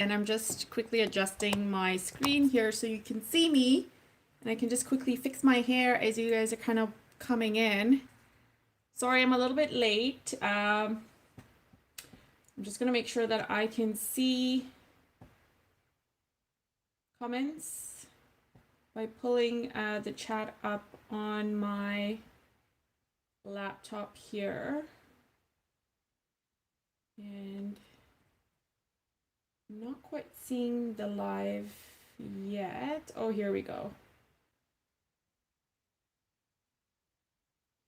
and I'm just quickly adjusting my screen here so you can see me, and I can just quickly fix my hair as you guys are kind of coming in. Sorry, I'm a little bit late. I'm just gonna make sure that I can see comments by pulling the chat up on my laptop here. And I'm not quite seeing the live yet. Oh, here we go.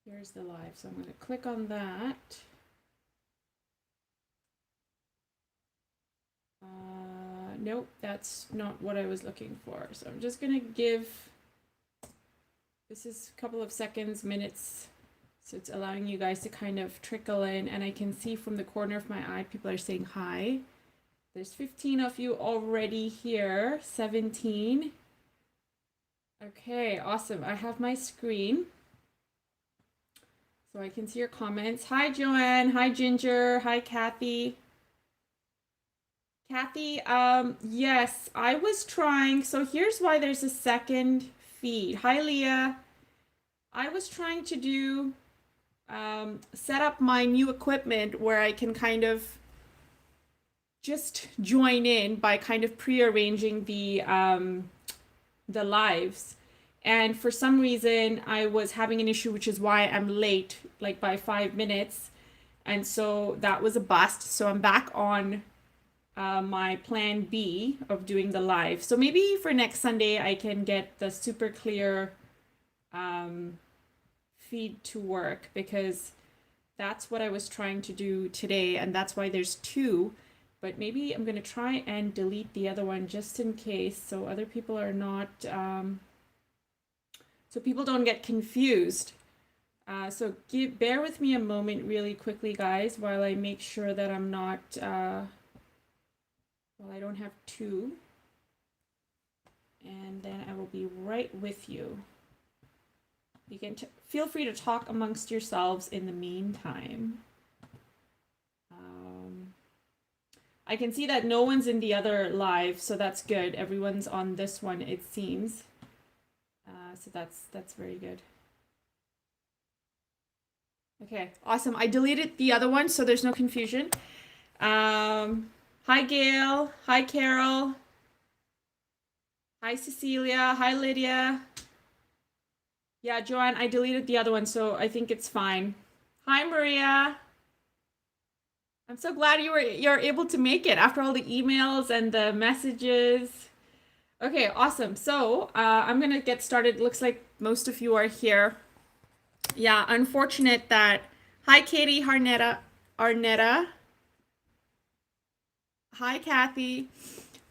Here's the live. So I'm going to click on that. Nope, that's not what I was looking for. So I'm just going to give, this is a couple of seconds, minutes. So it's allowing you guys to kind of trickle in, and I can see from the corner of my eye, people are saying hi. There's 15 of you already here, 17. Okay, awesome. I have my screen, so I can see your comments. Hi, Joanne. Hi, Ginger. Hi, Kathy. Kathy, yes, I was trying. So here's why there's a second feed. Hi, Leah. I was trying to do, set up my new equipment where I can kind of just join in by kind of pre-arranging the lives. And for some reason, I was having an issue, which is why I'm late, like by 5 minutes. And so that was a bust. So I'm back on my plan B of doing the live. So maybe for next Sunday, I can get the super clear feed to work, because that's what I was trying to do today. And that's why there's two. But maybe I'm going to try and delete the other one just in case, so other people are not, so people don't get confused. So bear with me a moment really quickly, guys, while I make sure that I'm not, well, I don't have two. And then I will be right with you. You can feel free to talk amongst yourselves in the meantime. I can see that no one's in the other live, so that's good. Everyone's on this one, it seems. So that's very good. Okay, awesome. I deleted the other one, so there's no confusion. Hi, Gail. Hi, Carol. Hi, Cecilia. Hi, Lydia. Yeah, Joanne, I deleted the other one, so I think it's fine. Hi, Maria. I'm so glad you're able to make it after all the emails and the messages. Okay, awesome. So I'm gonna get started. Looks like most of you are here. Yeah, unfortunate that. Hi, Katie Arnetta. Hi, Kathy.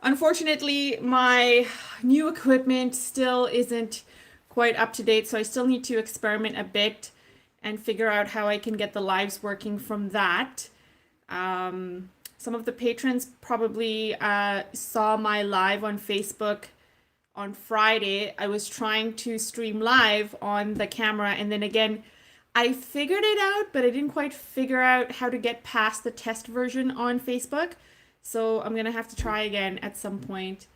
Unfortunately, my new equipment still isn't quite up to date, so I still need to experiment a bit and figure out how I can get the lives working from that. Some of the patrons probably saw my live on Facebook on Friday. I was trying to stream live on the camera, and then again, I figured it out, but I didn't quite figure out how to get past the test version on Facebook. So I'm gonna have to try again at some point.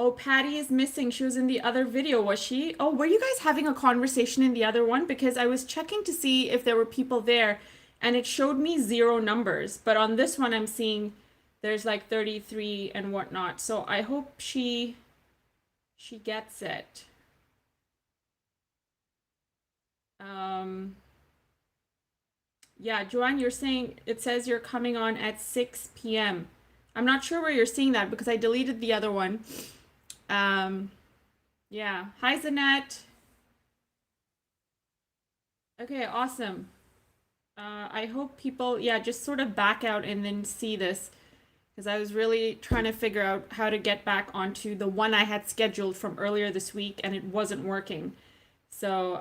Oh, Patty is missing. She was in the other video, was she? Oh, were you guys having a conversation in the other one? Because I was checking to see if there were people there, and it showed me 0 numbers. But on this one, I'm seeing there's like 33 and whatnot. So I hope she gets it. Yeah, Joanne, you're saying it says you're coming on at 6 p.m. I'm not sure where you're seeing that because I deleted the other one. Yeah. Hi, Zanette. Okay, awesome. I hope people, yeah, just sort of back out and then see this, because I was really trying to figure out how to get back onto the one I had scheduled from earlier this week, and it wasn't working. So,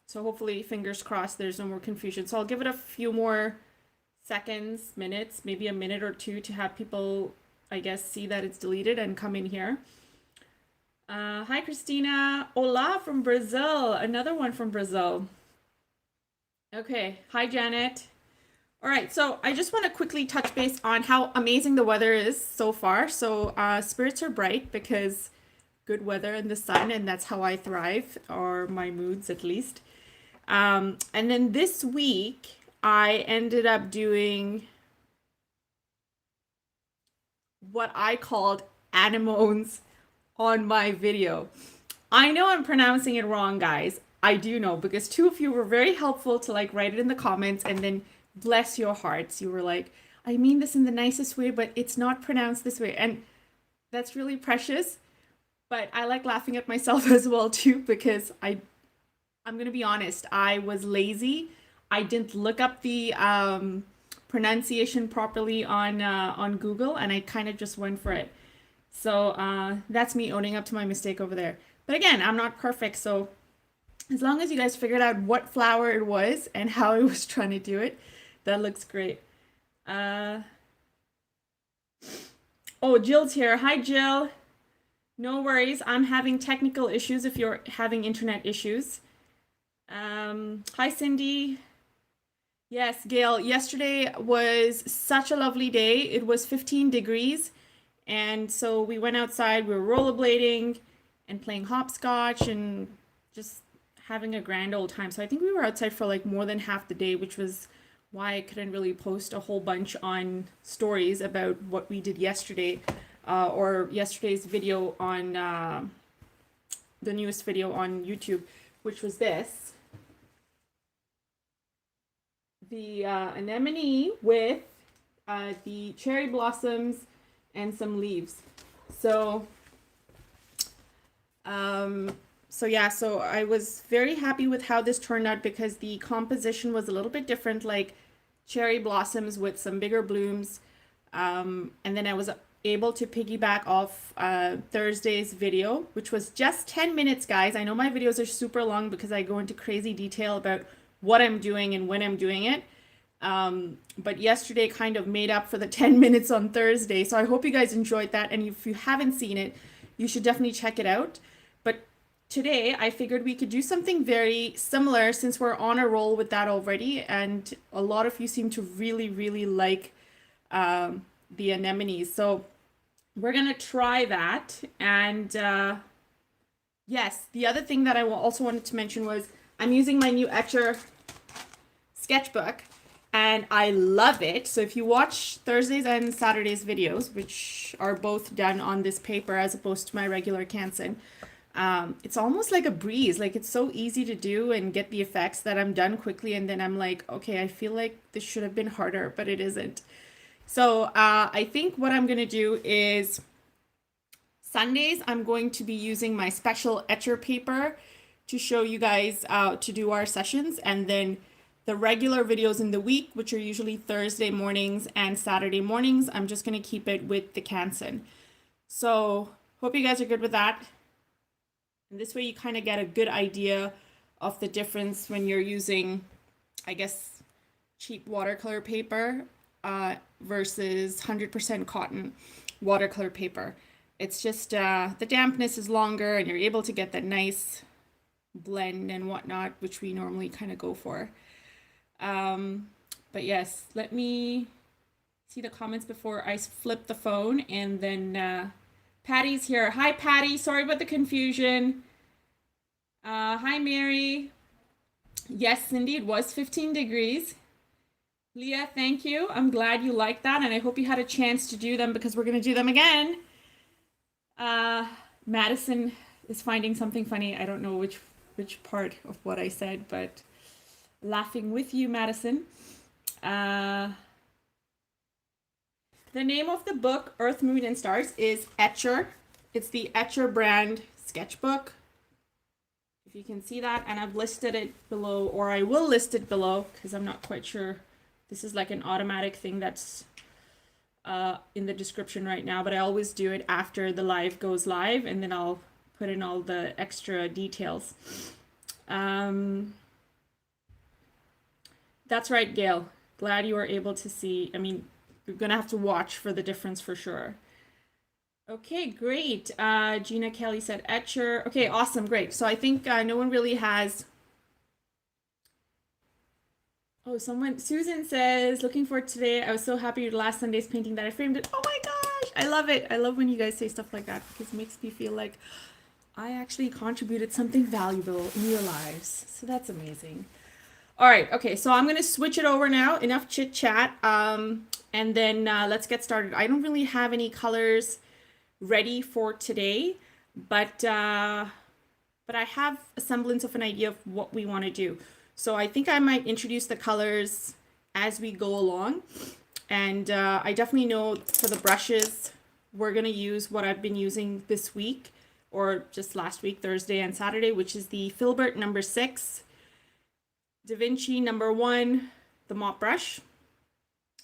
so hopefully, fingers crossed, there's no more confusion. So I'll give it a few more seconds, minutes, maybe a minute or two to have people, I guess, see that it's deleted and come in here. Hi, Christina. Hola from Brazil. Another one from Brazil. Okay. Hi, Janet. All right, so I just want to quickly touch base on how amazing the weather is so far. So spirits are bright because good weather and the sun, and that's how I thrive, or my moods at least. And then this week, I ended up doing what I called anemones on my video. I know I'm pronouncing it wrong, guys. I do know because two of you were very helpful to like write it in the comments, and then bless your hearts, you were like, I mean this in the nicest way, but it's not pronounced this way. And that's really precious. But I like laughing at myself as well too because I'm gonna be honest, I was lazy. I didn't look up the pronunciation properly on Google, and I kind of just went for it. So that's me owning up to my mistake over there. But again, I'm not perfect, so as long as you guys figured out what flower it was and how I was trying to do it, that looks great. Oh, Jill's here. Hi, Jill. No worries. I'm having technical issues if you're having internet issues. Hi, Cindy. Yes, Gail. Yesterday was such a lovely day. It was 15 degrees. And so we went outside, we were rollerblading and playing hopscotch and just having a grand old time. So I think we were outside for like more than half the day, which was why I couldn't really post a whole bunch on stories about what we did yesterday, or yesterday's video on the newest video on YouTube, which was this. The anemone with the cherry blossoms and some leaves. So so I was very happy with how this turned out because the composition was a little bit different, like cherry blossoms with some bigger blooms. And then I was able to piggyback off Thursday's video, which was just 10 minutes, guys. I know my videos are super long because I go into crazy detail about what I'm doing and when I'm doing it. But yesterday kind of made up for the 10 minutes on Thursday. So I hope you guys enjoyed that. And if you haven't seen it, you should definitely check it out. But today I figured we could do something very similar since we're on a roll with that already. And a lot of you seem to really, really like the anemones. So we're going to try that. And yes, the other thing that I also wanted to mention was I'm using my new ETCHR sketchbook. And I love it. So if you watch Thursdays and Saturdays videos, which are both done on this paper as opposed to my regular Canson, it's almost like a breeze. Like it's so easy to do and get the effects that I'm done quickly. And then I'm like, okay, I feel like this should have been harder, but it isn't. So I think what I'm going to do is Sundays, I'm going to be using my special ETCHR paper to show you guys to do our sessions. And then the regular videos in the week, which are usually Thursday mornings and Saturday mornings, I'm just going to keep it with the Canson. So hope you guys are good with that. And this way you kind of get a good idea of the difference when you're using, I guess, cheap watercolor paper versus 100% cotton watercolor paper. It's just the dampness is longer and you're able to get that nice blend and whatnot, which we normally kind of go for. But yes, let me see the comments before I flip the phone. And then Patty's here. Hi, Patty. Sorry about the confusion. Hi, Mary. Yes, Cindy, it was 15 degrees. Leah, thank you. I'm glad you liked that. And I hope you had a chance to do them because we're going to do them again. Madison is finding something funny. I don't know which part of what I said, but laughing with you, Madison. The name of the book, Earth, Moon, and Stars, is ETCHR. It's the ETCHR brand sketchbook. If you can see that, and I've listed it below, or I will list it below because I'm not quite sure. This is like an automatic thing that's in the description right now, but I always do it after the live goes live, and then I'll put in all the extra details. That's right, Gail. Glad you were able to see. I mean, you're going to have to watch for the difference for sure. Okay, great. Gina Kelly said ETCHR. Okay, awesome, great. So I think no one really has... Oh, Susan says, looking for today. I was so happy with last Sunday's painting that I framed it. Oh my gosh, I love it. I love when you guys say stuff like that because it makes me feel like I actually contributed something valuable in your lives. So that's amazing. All right, okay, so I'm gonna switch it over now. Enough chit chat. And then let's get started. I don't really have any colors ready for today, but I have a semblance of an idea of what we want to do. So I think I might introduce the colors as we go along. And I definitely know for the brushes, we're going to use what I've been using this week, or just last week, Thursday and Saturday, which is the Filbert number 6, Da Vinci number 1, the mop brush,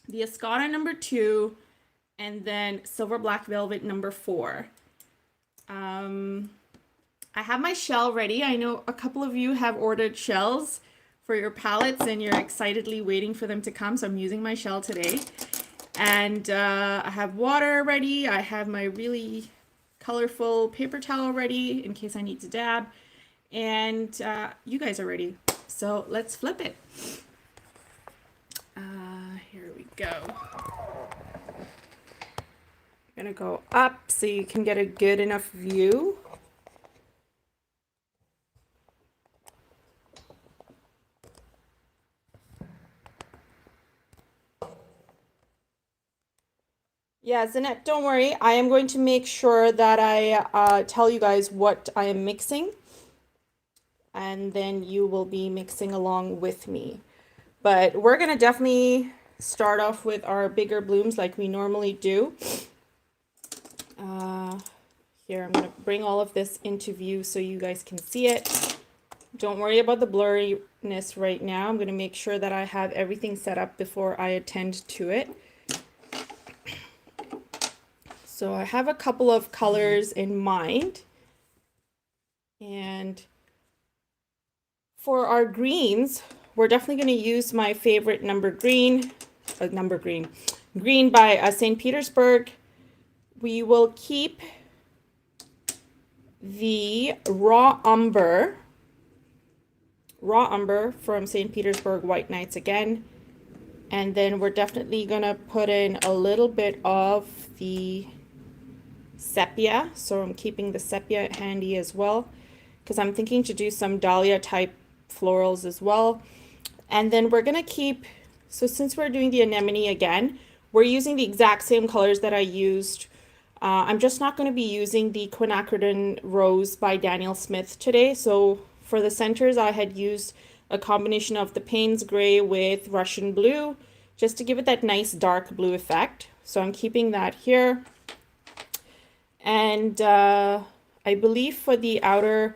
the Escoda number 2, and then Silver Black Velvet number 4. I have my shell ready. I know a couple of you have ordered shells for your palettes and you're excitedly waiting for them to come. So I'm using my shell today. And I have water ready. I have my really colorful paper towel ready in case I need to dab. And you guys are ready. So let's flip it. Here we go. I'm gonna go up so you can get a good enough view. Yeah, Zanette, don't worry. I am going to make sure that I tell you guys what I am mixing. And then you will be mixing along with me. But we're going to definitely start off with our bigger blooms like we normally do. Here, I'm going to bring all of this into view so you guys can see it. Don't worry about the blurriness right now. I'm going to make sure that I have everything set up before I attend to it. So I have a couple of colors in mind. And for our greens, we're definitely going to use my favorite green by St. Petersburg. We will keep the raw umber from St. Petersburg White Nights again. And then we're definitely going to put in a little bit of the sepia. So I'm keeping the sepia handy as well because I'm thinking to do some Dahlia type florals as well. And then we're going to keep, so since we're doing the anemone again, we're using the exact same colors that I used. I'm just not going to be using the quinacridone rose by Daniel Smith today. So for the centers, I had used a combination of the Payne's gray with Russian blue, just to give it that nice dark blue effect. So I'm keeping that here. And I believe for the outer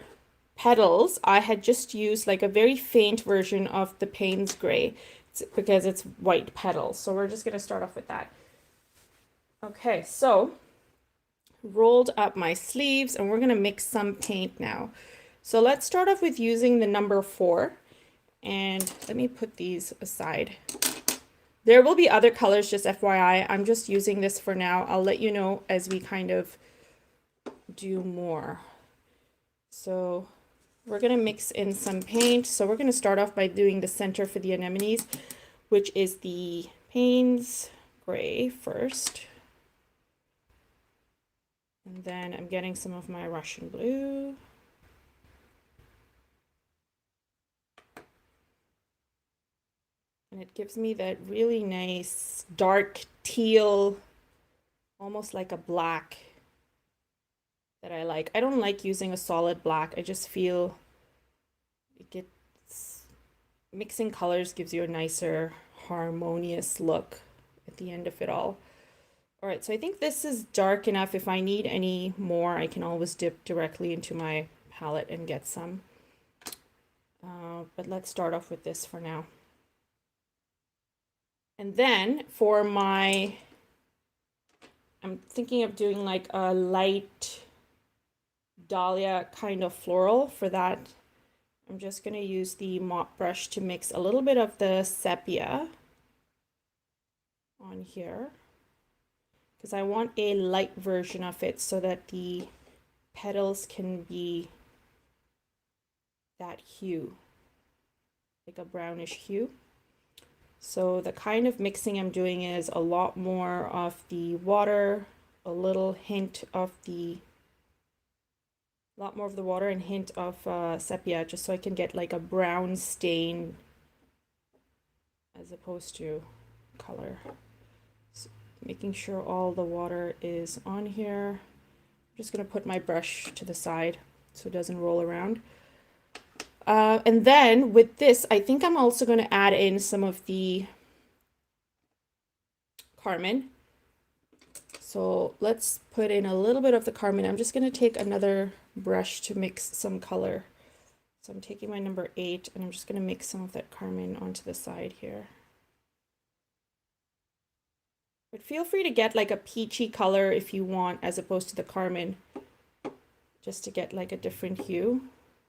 petals, I had just used like a very faint version of the Payne's gray because it's white petals. So we're just going to start off with that. Okay, so rolled up my sleeves and we're going to mix some paint now. So let's start off with using the number 4. And let me put these aside. There will be other colors, just FYI. I'm just using this for now. I'll let you know as we kind of do more. So we're going to mix in some paint. So we're going to start off by doing the center for the anemones, which is the Payne's gray first. And then I'm getting some of my Russian blue. And it gives me that really nice dark teal, almost like a black that I like. I don't like using a solid black. I just feel it gets, mixing colors gives you a nicer, harmonious look at the end of it all. All right, so I think this is dark enough. If I need any more, I can always dip directly into my palette and get some. But let's start off with this for now. And then for my, I'm thinking of doing like a light Dahlia kind of floral. For that, I'm just going to use the mop brush to mix a little bit of the sepia on here, because I want a light version of it so that the petals can be that hue, like a brownish hue. So the kind of mixing I'm doing is a lot more of the water, a little hint of the, a lot more of the water and hint of sepia, just so I can get like a brown stain as opposed to color. So making sure all the water is on here. I'm just gonna put my brush to the side so it doesn't roll around. And then with this, I think I'm also going to add in some of the carmine. So let's put in a little bit of the carmine. I'm just going to take another brush to mix some color. So I'm taking my number 8 and I'm just going to mix some of that carmine onto the side here. But feel free to get like a peachy color if you want, as opposed to the carmine, just to get like a different hue.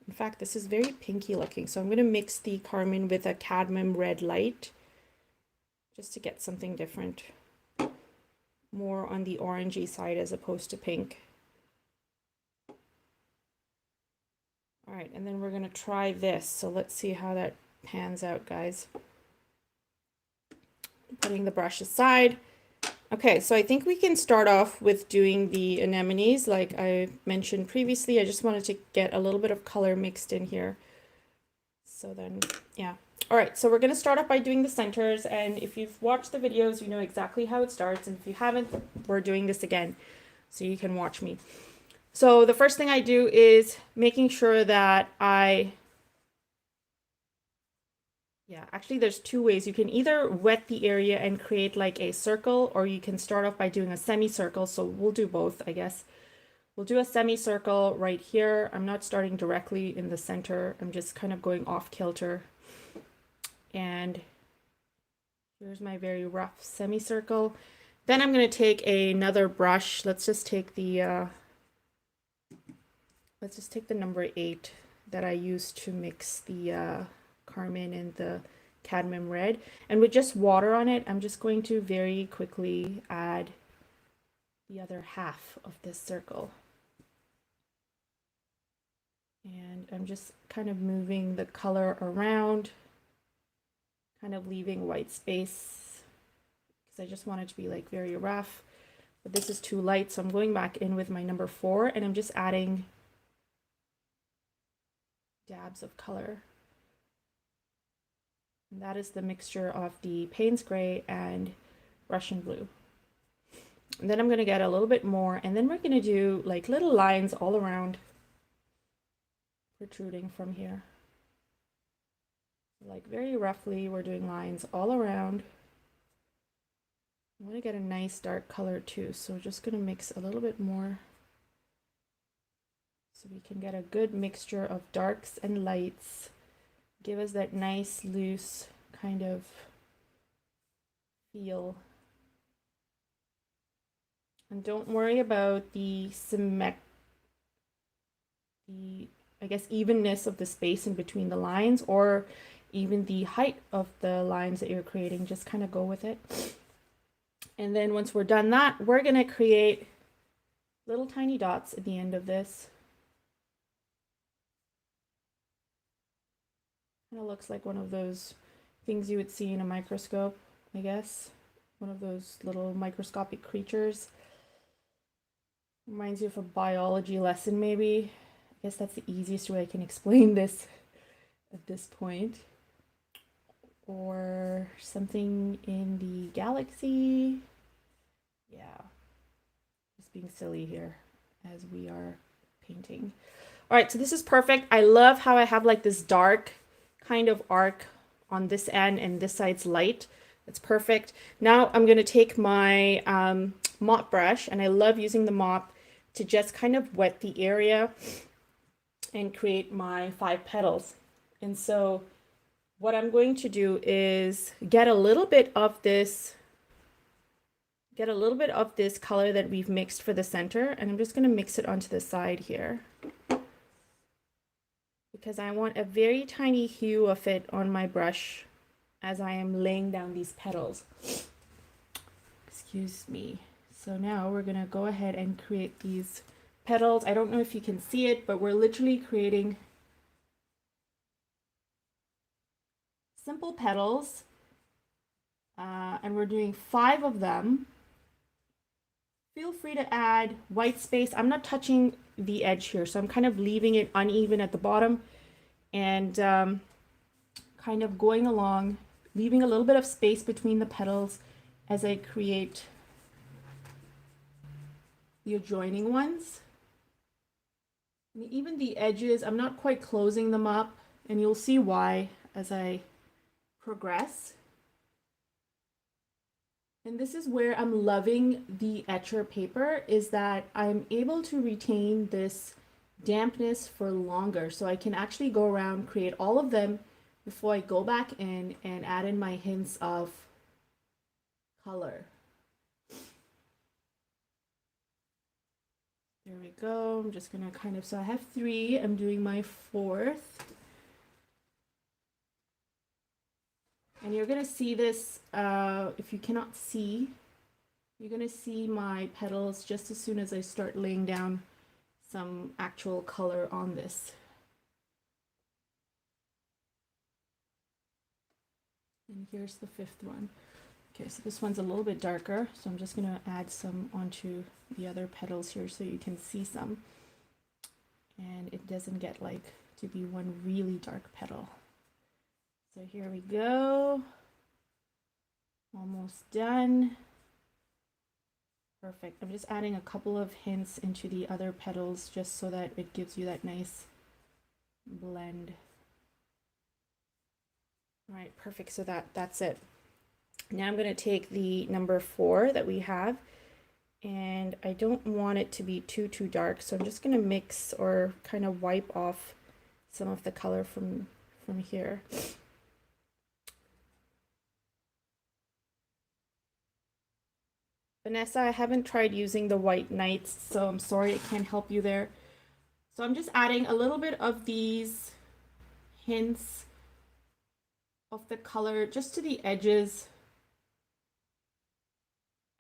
In fact, this is very pinky looking, so I'm going to mix the carmine with a cadmium red light just to get something different, more on the orangey side as opposed to pink. All right, and then we're going to try this. So let's see how that pans out, guys. Putting the brush aside. Okay, so I think we can start off with doing the anemones like I mentioned previously. I just wanted to get a little bit of color mixed in here. So then, yeah. All right, so we're going to start off by doing the centers, and if you've watched the videos, you know exactly how it starts, and if you haven't, we're doing this again so you can watch me. So the first thing I do is making sure that actually there's two ways. You can either wet the area and create like a circle, or you can start off by doing a semicircle. So we'll do both, I guess. We'll do a semicircle right here. I'm not starting directly in the center. I'm just kind of going off kilter. And here's my very rough semicircle. Then I'm going to take another brush. Let's just take the number 8 that I used to mix the carmine and the cadmium red, and with just water on it, I'm just going to very quickly add the other half of this circle, and I'm just kind of moving the color around, kind of leaving white space because I just want it to be like very rough, but this is too light, so I'm going back in with my number 4 and I'm just adding dabs of color. And that is the mixture of the Payne's Gray and Russian blue. And then I'm going to get a little bit more, and then we're going to do like little lines all around, protruding from here. Like very roughly, we're doing lines all around. I want to get a nice dark color too, so we're just going to mix a little bit more so we can get a good mixture of darks and lights. Give us that nice loose kind of feel. And don't worry about the I guess evenness of the space in between the lines, or even the height of the lines that you're creating. Just kind of go with it. And then once we're done that, we're going to create little tiny dots at the end of this. Kind of looks like one of those things you would see in a microscope, I guess. One of those little microscopic creatures. Reminds you of a biology lesson, maybe. I guess that's the easiest way I can explain this at this point. Or something in the galaxy. Yeah. Just being silly here as we are painting. All right, so this is perfect. I love how I have like this dark kind of arc on this end and this side's light. It's perfect. Now I'm going to take my mop brush, and I love using the mop to just kind of wet the area and create my 5 petals. And so what I'm going to do is get a little bit of this color that we've mixed for the center, and I'm just going to mix it onto the side here, because I want a very tiny hue of it on my brush as I am laying down these petals. Excuse me. So now we're going to go ahead and create these petals. I don't know if you can see it, but we're literally creating simple petals and we're doing 5 of them. Feel free to add white space. I'm not touching the edge here, so I'm kind of leaving it uneven at the bottom and kind of going along, leaving a little bit of space between the petals as I create the adjoining ones. And even the edges, I'm not quite closing them up, and you'll see why as I progress. And this is where I'm loving the ETCHR paper, is that I'm able to retain this dampness for longer. So I can actually go around, create all of them before I go back in and add in my hints of color. There we go. I'm just gonna kind of, so I have 3, I'm doing my 4th. And you're gonna see this, if you cannot see, you're gonna see my petals just as soon as I start laying down some actual color on this. And here's the 5th one. Okay, so this one's a little bit darker, so I'm just gonna add some onto the other petals here so you can see some. And it doesn't get like to be one really dark petal. So here we go. Almost done. Perfect. I'm just adding a couple of hints into the other petals just so that it gives you that nice blend. All right, perfect. So that's it. Now I'm going to take the number 4 that we have, and I don't want it to be too dark, so I'm just going to mix or kind of wipe off some of the color from here. Vanessa, I haven't tried using the white nights, so I'm sorry I can't help you there. So I'm just adding a little bit of these hints of the color just to the edges.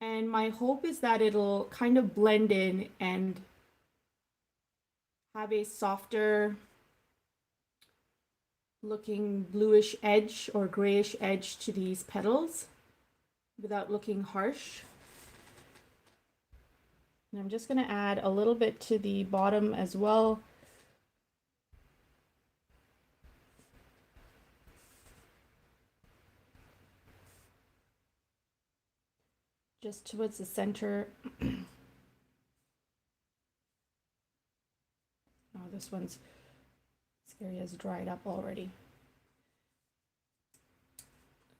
And my hope is that it'll kind of blend in and have a softer looking bluish edge or grayish edge to these petals without looking harsh. And I'm just going to add a little bit to the bottom as well. Just towards the center. Oh, this area is dried up already.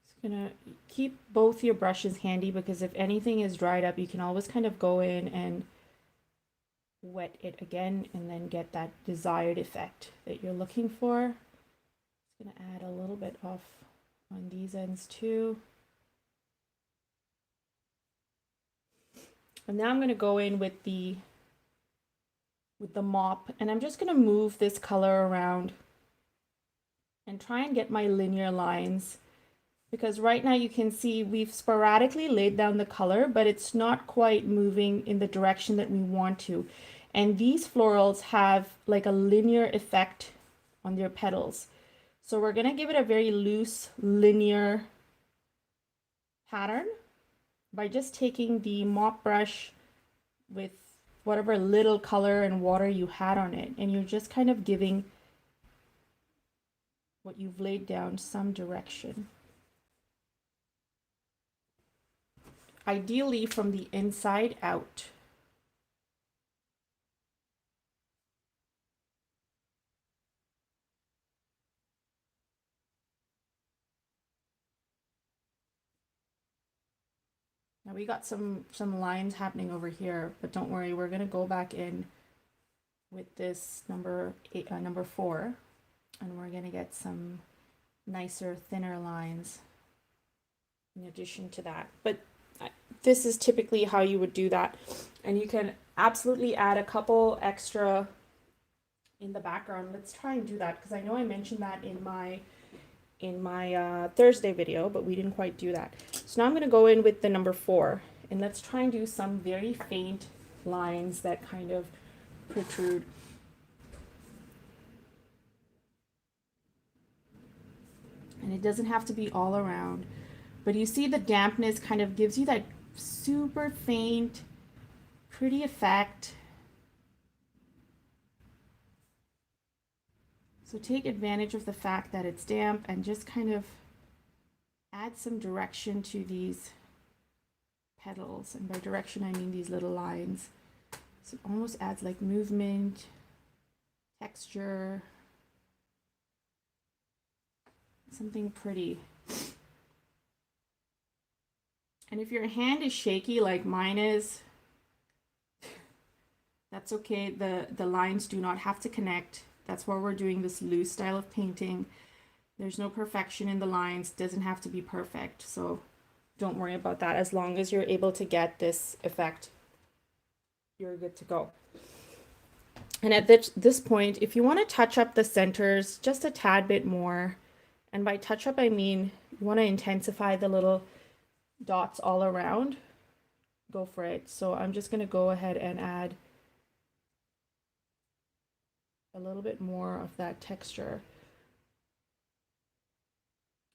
Just gonna keep both your brushes handy, because if anything is dried up, you can always kind of go in and wet it again and then get that desired effect that you're looking for. Just gonna add a little bit off on these ends too. And now I'm going to go in with the mop, and I'm just going to move this color around and try and get my linear lines, because right now you can see we've sporadically laid down the color, but it's not quite moving in the direction that we want to. And these florals have like a linear effect on their petals. So we're going to give it a very loose linear pattern by just taking the mop brush with whatever little color and water you had on it, and you're just kind of giving what you've laid down some direction. Ideally from the inside out. Now we got some lines happening over here, but don't worry, we're gonna go back in with this number 4, and we're gonna get some nicer, thinner lines in addition to that. But this is typically how you would do that, and you can absolutely add a couple extra in the background. Let's try and do that, because I know I mentioned that in my Thursday video, but we didn't quite do that. So now I'm going to go in with the number 4, and let's try and do some very faint lines that kind of protrude. And it doesn't have to be all around, but you see the dampness kind of gives you that super faint, pretty effect. So take advantage of the fact that it's damp and just kind of add some direction to these petals. And by direction, I mean these little lines. So it almost adds like movement, texture, something pretty. And if your hand is shaky like mine is, that's okay. The lines do not have to connect. That's why we're doing this loose style of painting. There's no perfection in the lines, doesn't have to be perfect. So don't worry about that. As long as you're able to get this effect, you're good to go. And at this point, if you want to touch up the centers just a tad bit more, and by touch up, I mean you want to intensify the little dots all around, go for it. So I'm just going to go ahead and add a little bit more of that texture.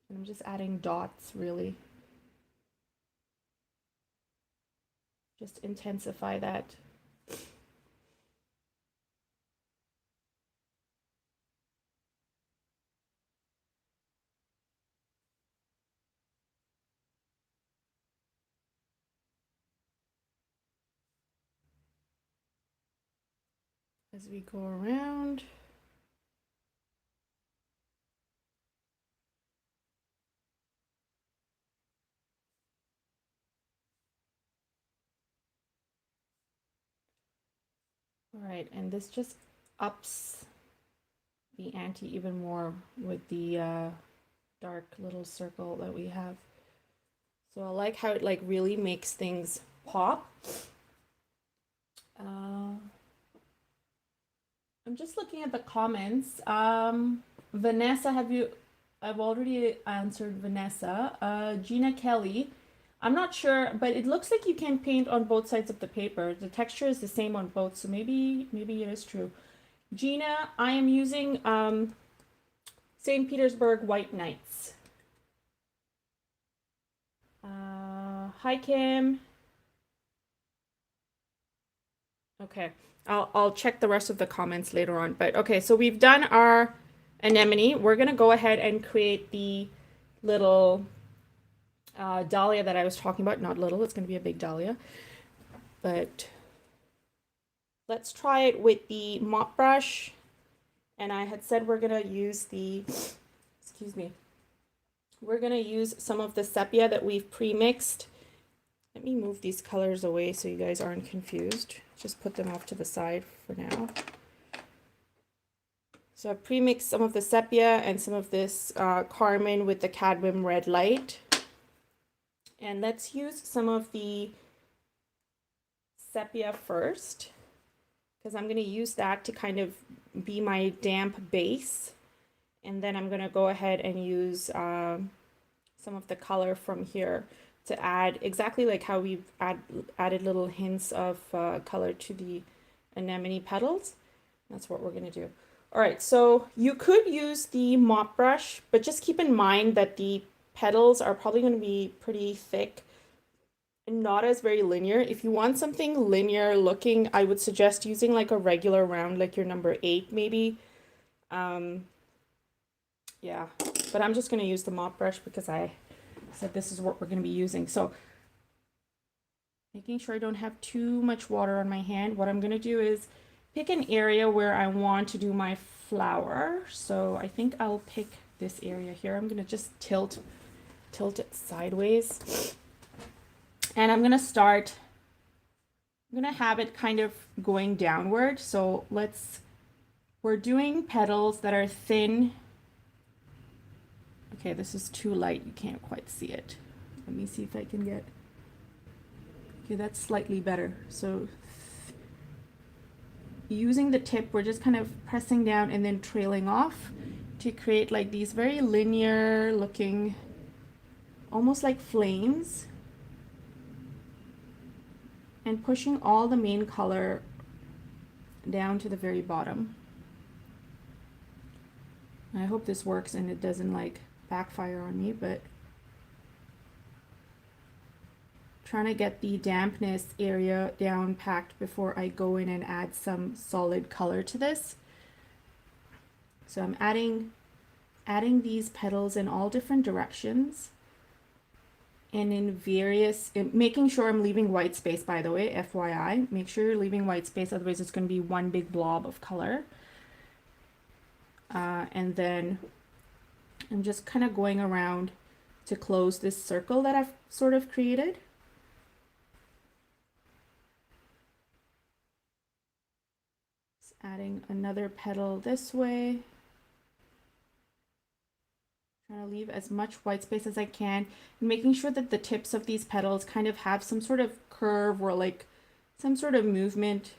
And I'm just adding dots, really. Just intensify that. As we go around. All right, and this just ups the ante even more with the dark little circle that we have. So I like how it like really makes things pop. I'm just looking at the comments. Vanessa, I've already answered Vanessa. Gina Kelly, I'm not sure, but it looks like you can paint on both sides of the paper. The texture is the same on both, so maybe it is true. Gina, I am using St. Petersburg White Knights. Hi, Kim. Okay. I'll check the rest of the comments later on. But okay, so we've done our anemone. We're going to go ahead and create the little dahlia that I was talking about. Not little, it's going to be a big dahlia. But let's try it with the mop brush. And I had said we're going to use the, excuse me, we're going to use some of the sepia that we've pre-mixed. Let me move these colors away so you guys aren't confused. Just put them off to the side for now. So I've pre-mixed some of the sepia and some of this carmine with the cadmium red light. And let's use some of the sepia first, because I'm going to use that to kind of be my damp base. And then I'm going to go ahead and use some of the color from here to add exactly like how we've added little hints of color to the anemone petals. That's what we're going to do. All right, so you could use the mop brush, but just keep in mind that the petals are probably going to be pretty thick and not as very linear. If you want something linear looking, I would suggest using like a regular round, like your number 8 maybe. Yeah, but I'm just going to use the mop brush because I said this is what we're going to be using. So making sure I don't have too much water on my hand. What I'm going to do is pick an area where I want to do my flower. So I think I'll pick this area here. I'm going to just tilt it sideways. And I'm going to have it kind of going downward. So we're doing petals that are thin. Okay, this is too light. You can't quite see it. Let me see if I can get... Okay, that's slightly better. So using the tip, we're just kind of pressing down and then trailing off to create like these very linear looking, almost like flames. And pushing all the main color down to the very bottom. I hope this works and it doesn't like backfire on me, but trying to get the dampness area down packed before I go in and add some solid color to this. So I'm adding these petals in all different directions and in making sure I'm leaving white space, by the way, FYI. Make sure you're leaving white space, otherwise it's going to be one big blob of color. And then I'm just kind of going around to close this circle that I've sort of created. Just adding another petal this way. Trying to leave as much white space as I can, and making sure that the tips of these petals kind of have some sort of curve or like some sort of movement,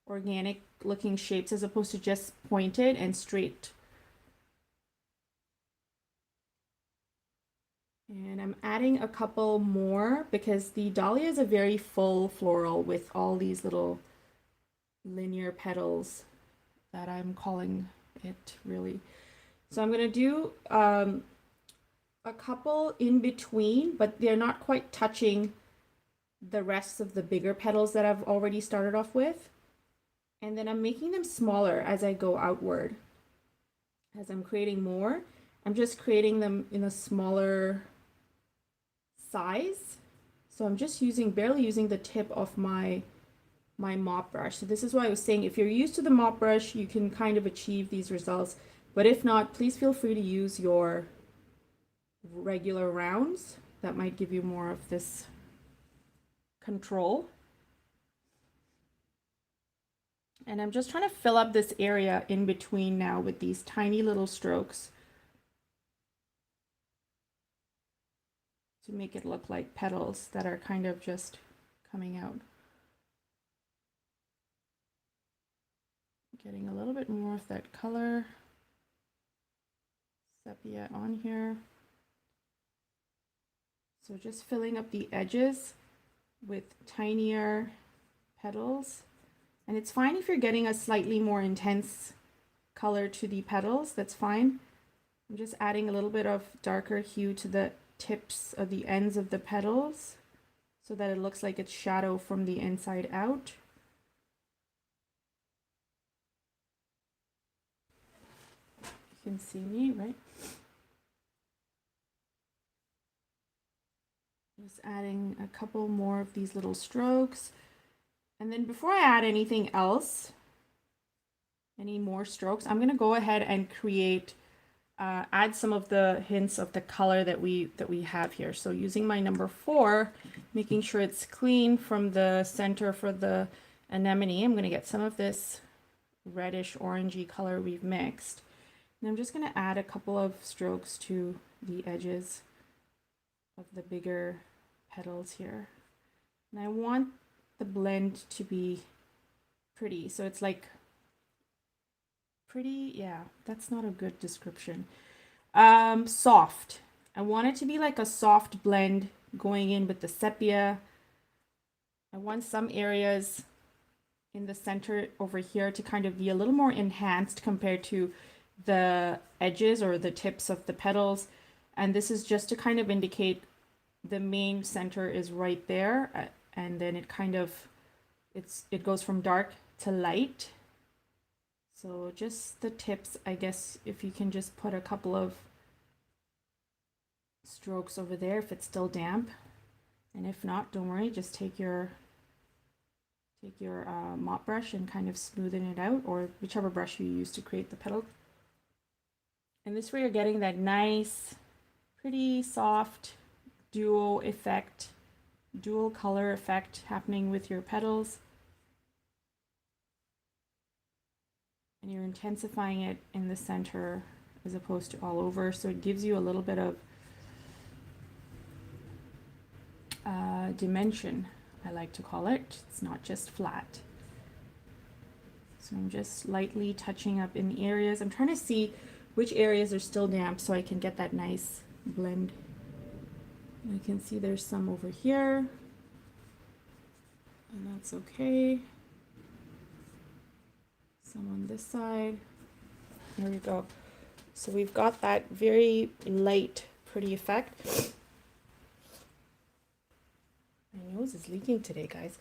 organic looking shapes, as opposed to just pointed and straight. And I'm adding a couple more because the dahlia is a very full floral with all these little linear petals that I'm calling it, really. So I'm going to do a couple in between, but they're not quite touching the rest of the bigger petals that I've already started off with. And then I'm making them smaller as I go outward. As I'm creating more, I'm just creating them in a smaller size. So I'm just barely using the tip of my mop brush. So this is why I was saying, if you're used to the mop brush, you can kind of achieve these results. But if not, please feel free to use your regular rounds. That might give you more of this control. And I'm just trying to fill up this area in between now with these tiny little strokes to make it look like petals that are kind of just coming out. Getting a little bit more of that color sepia on here. So just filling up the edges with tinier petals. And it's fine if you're getting a slightly more intense color to the petals, that's fine. I'm just adding a little bit of darker hue to the tips of the ends of the petals so that it looks like it's shadow from the inside out. You can see me, right? Just adding a couple more of these little strokes. And then before I add anything else, any more strokes, I'm going to go ahead and create, add some of the hints of the color that we have here. So using my number 4, making sure it's clean from the center for the anemone, I'm going to get some of this reddish orangey color we've mixed. And I'm just going to add a couple of strokes to the edges of the bigger petals here. And I want the blend to be pretty. So it's like pretty, yeah, that's not a good description. Soft. I want it to be like a soft blend going in with the sepia. I want some areas in the center over here to kind of be a little more enhanced compared to the edges or the tips of the petals. And this is just to kind of indicate the main center is right there. And then it kind of, it goes from dark to light. So just the tips, I guess, if you can just put a couple of strokes over there if it's still damp. And if not, don't worry, just take your mop brush and kind of smoothen it out, or whichever brush you use to create the petal. And this way you're getting that nice, pretty soft dual color effect happening with your petals. And you're intensifying it in the center as opposed to all over. So it gives you a little bit of dimension, I like to call it. It's not just flat. So I'm just lightly touching up in areas. I'm trying to see which areas are still damp so I can get that nice blend. I can see there's some over here, and that's okay. Some on this side. There we go. So we've got that very light, pretty effect. nose is leaking today, guys.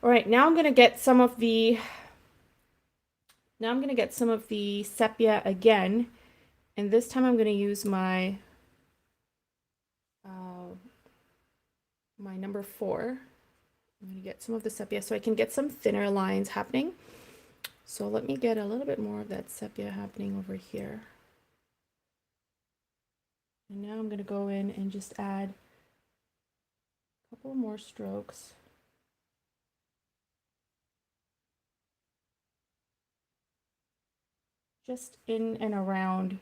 All right, now I'm going to get some of the sepia again, and this time I'm going to use my my number 4. I'm going to get some of the sepia so I can get some thinner lines happening. So let me get a little bit more of that sepia happening over here. And now I'm going to go in and just add a couple more strokes. Just in and around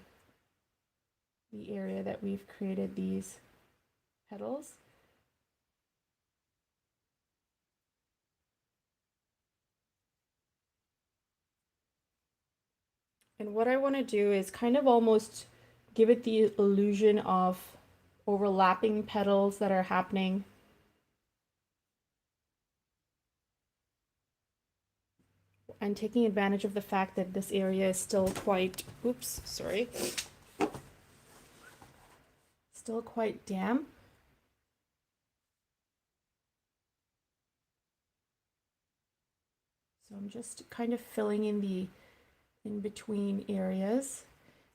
the area that we've created these petals. And what I want to do is kind of almost give it the illusion of overlapping petals that are happening. And taking advantage of the fact that this area is still quite, oops, sorry, still quite damp. So I'm just kind of filling in the in-between areas.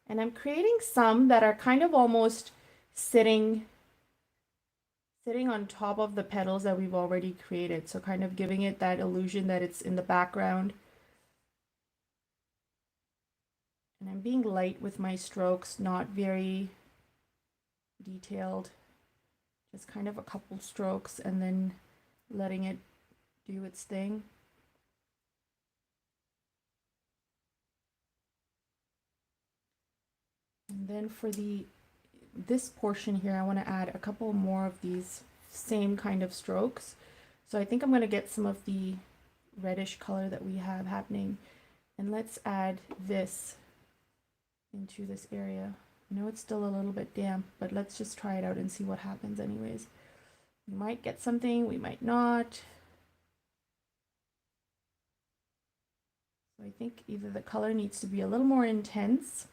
And I'm creating some that are kind of almost sitting on top of the petals that we've already created. So kind of giving it that illusion that it's in the background. And I'm being light with my strokes, not very detailed. Just kind of a couple strokes and then letting it do its thing. And then for this portion here, I want to add a couple more of these same kind of strokes. So I think I'm going to get some of the reddish color that we have happening. And let's add this into this area. I know it's still a little bit damp, but let's just try it out and see what happens anyways. We might get something, we might not. So I think either the color needs to be a little more intense,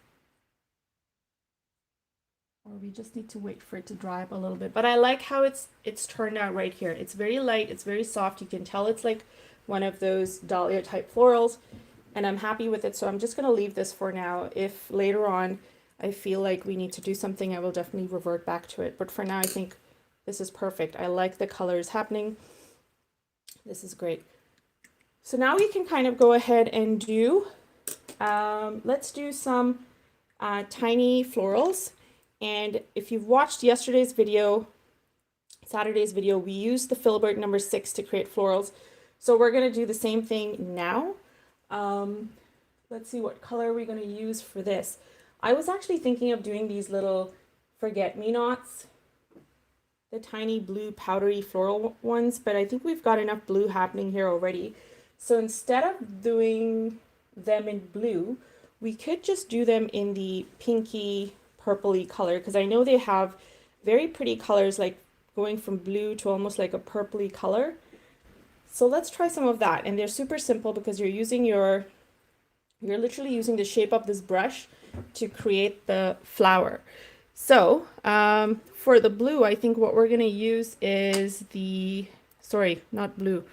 or we just need to wait for it to dry up a little bit. But I like how it's turned out right here. It's very light, it's very soft. You can tell it's like one of those Dahlia type florals, and I'm happy with it. So I'm just going to leave this for now. If later on I feel like we need to do something, I will definitely revert back to it. But for now, I think this is perfect. I like the colors happening. This is great. So now we can kind of go ahead and do, let's do some tiny florals. And if you've watched yesterday's video, Saturday's video, we used the Filbert number 6 to create florals. So we're going to do the same thing now. Let's see, what color are we going to use for this? I was actually thinking of doing these little forget-me-nots, the tiny blue powdery floral ones, but I think we've got enough blue happening here already. So instead of doing them in blue, we could just do them in the pinky purpley color, because I know they have very pretty colors, like going from blue to almost like a purpley color. So let's try some of that. And they're super simple because you're literally using the shape of this brush to create the flower. So for the blue, I think what we're going to use is sorry, not blue.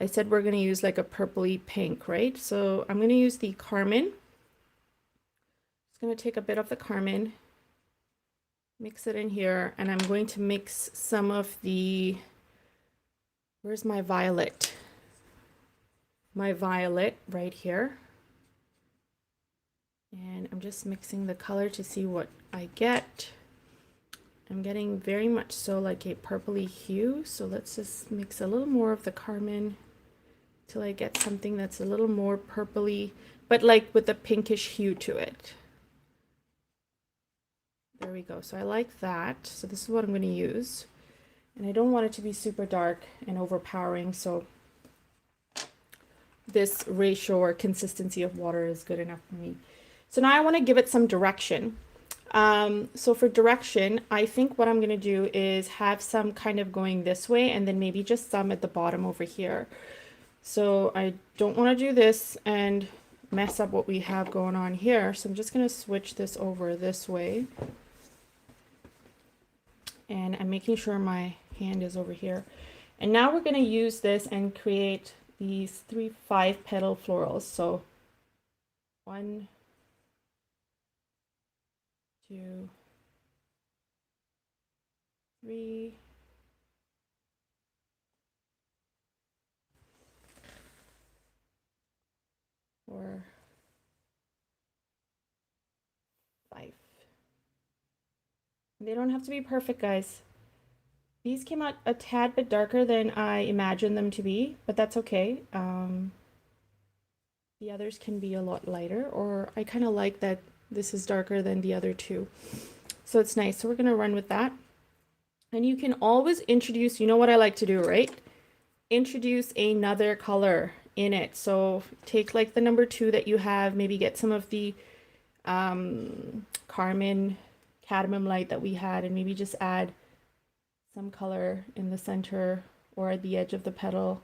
I said we're going to use like a purpley pink, right? So I'm going to use the carmine. Just going to take a bit of the carmine, mix it in here, and I'm going to mix some of the, where's my violet? My violet right here. And I'm just mixing the color to see what I get. I'm getting very much so like a purpley hue. So let's just mix a little more of the carmine till I get something that's a little more purpley, but like with a pinkish hue to it. There we go. So I like that. So this is what I'm going to use. And I don't want it to be super dark and overpowering. So this ratio or consistency of water is good enough for me. So now I want to give it some direction. So for direction, I think what I'm going to do is have some kind of going this way and then maybe just some at the bottom over here. So I don't want to do this and mess up what we have going on here. So I'm just going to switch this over this way. And I'm making sure my hand is over here. And now we're going to use this and create these 5 petal florals. So 1, 2, 3, 4, 5. They don't have to be perfect, guys. These came out a tad bit darker than I imagined them to be, but that's okay. The others can be a lot lighter, or I kind of like that this is darker than the other two. So it's nice. So we're going to run with that. And you can always introduce, you know what I like to do, right? Introduce another color in it. So take like the number 2 that you have, maybe get some of the Carmine cadmium light that we had, and maybe just add some color in the center or at the edge of the petal.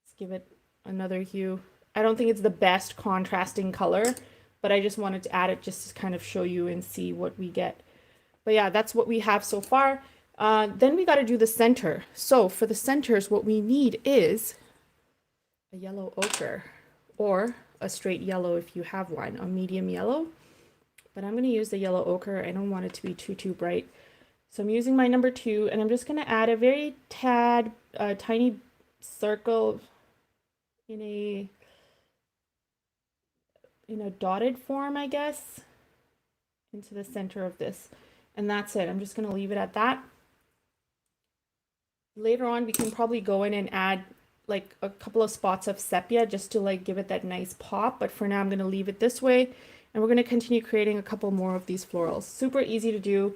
Just give it another hue. I don't think it's the best contrasting color, but I just wanted to add it just to kind of show you and see what we get. But yeah, that's what we have so far. Then we got to do the center. So for the centers, what we need is a yellow ochre, or a straight yellow if you have one, a medium yellow. But I'm going to use the yellow ochre. I don't want it to be too bright. So I'm using my number 2, and I'm just going to add a very tiny circle in a dotted form, I guess, into the center of this. And that's it. I'm just going to leave it at that. Later on, we can probably go in and add like a couple of spots of sepia just to like give it that nice pop. But for now, I'm going to leave it this way. And we're going to continue creating a couple more of these florals. Super easy to do.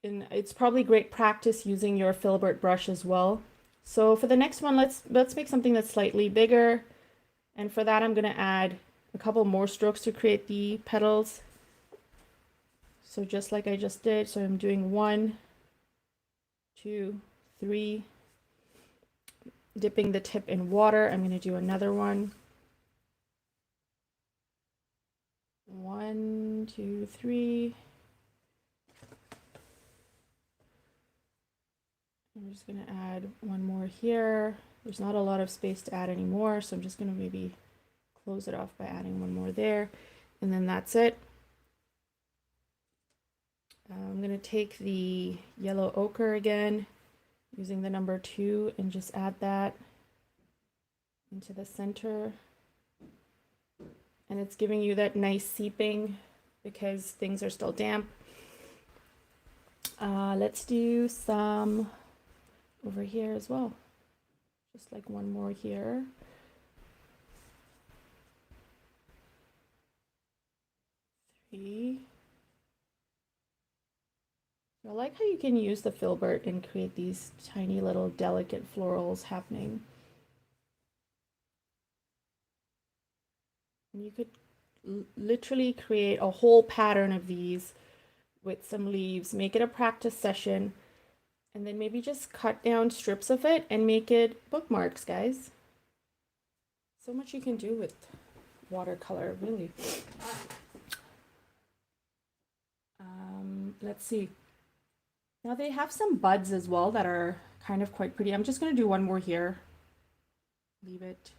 And it's probably great practice using your Filbert brush as well. So for the next one, let's make something that's slightly bigger. And for that, I'm going to add a couple more strokes to create the petals. So just like I just did, so I'm doing 1, 2, 3, dipping the tip in water. I'm going to do another one. 1, 2, 3. I'm just going to add one more here. There's not a lot of space to add anymore, so I'm just going to maybe close it off by adding one more there. And then that's it. I'm going to take the yellow ochre again, using the number 2, and just add that into the center. And it's giving you that nice seeping because things are still damp. Let's do some over here as well. Just like one more here. Three. I like how you can use the Filbert and create these tiny little delicate florals happening. And you could literally create a whole pattern of these with some leaves, make it a practice session, and then maybe just cut down strips of it and make it bookmarks, guys. So much you can do with watercolor, really. Let's see. Now they have some buds as well that are kind of quite pretty. I'm just going to do one more here. Leave it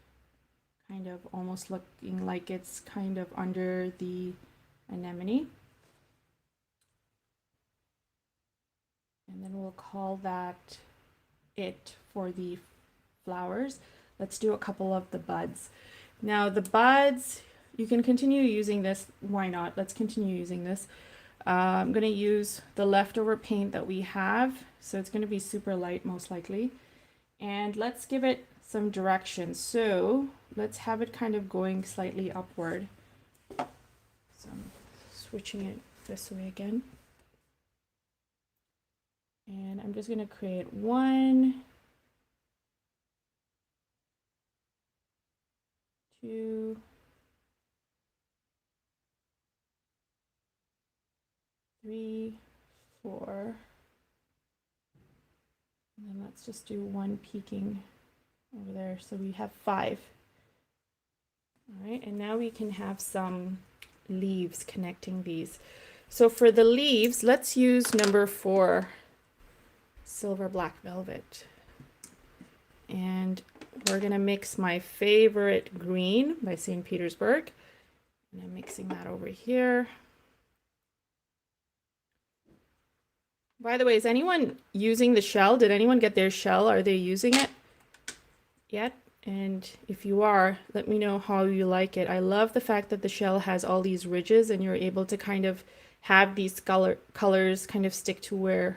kind of almost looking like it's kind of under the anemone. And then we'll call that it for the flowers. Let's do a couple of the buds. Now the buds, you can continue using this. Why not? Let's continue using this. I'm going to use the leftover paint that we have. So it's going to be super light, most likely. And let's give it some direction. So let's have it kind of going slightly upward. So I'm switching it this way again. And I'm just going to create 1, 2, 3, 4, and then let's just do 1 peeking over there. So we have 5. All right, and now we can have some leaves connecting these. So for the leaves, let's use number 4. silver black velvet. And we're gonna mix my favorite green by St. Petersburg. And I'm mixing that over here. By the way, is anyone using the shell? Did anyone get their shell? Are they using it yet? And if you are, let me know how you like it. I love the fact that the shell has all these ridges and you're able to kind of have these colors kind of stick to where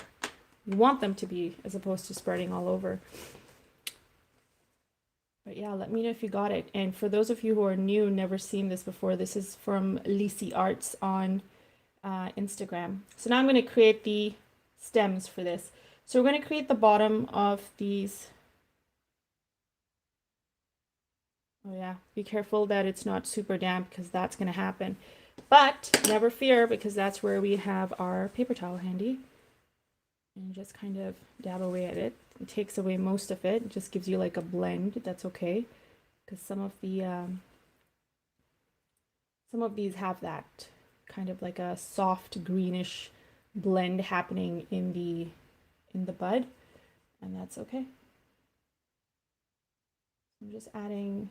you want them to be as opposed to spreading all over. But yeah, let me know if you got it. And for those of you who are new, never seen this before, this is from Lisi Arts on Instagram. So now I'm going to create the stems for this. So we're going to create the bottom of these. Oh yeah, be careful that it's not super damp because that's going to happen. But never fear, because that's where we have our paper towel handy. And just kind of dab away at it. It takes away most of it. It just gives you like a blend. That's okay, because some of these have that kind of like a soft greenish blend happening in the bud, and that's okay. I'm just adding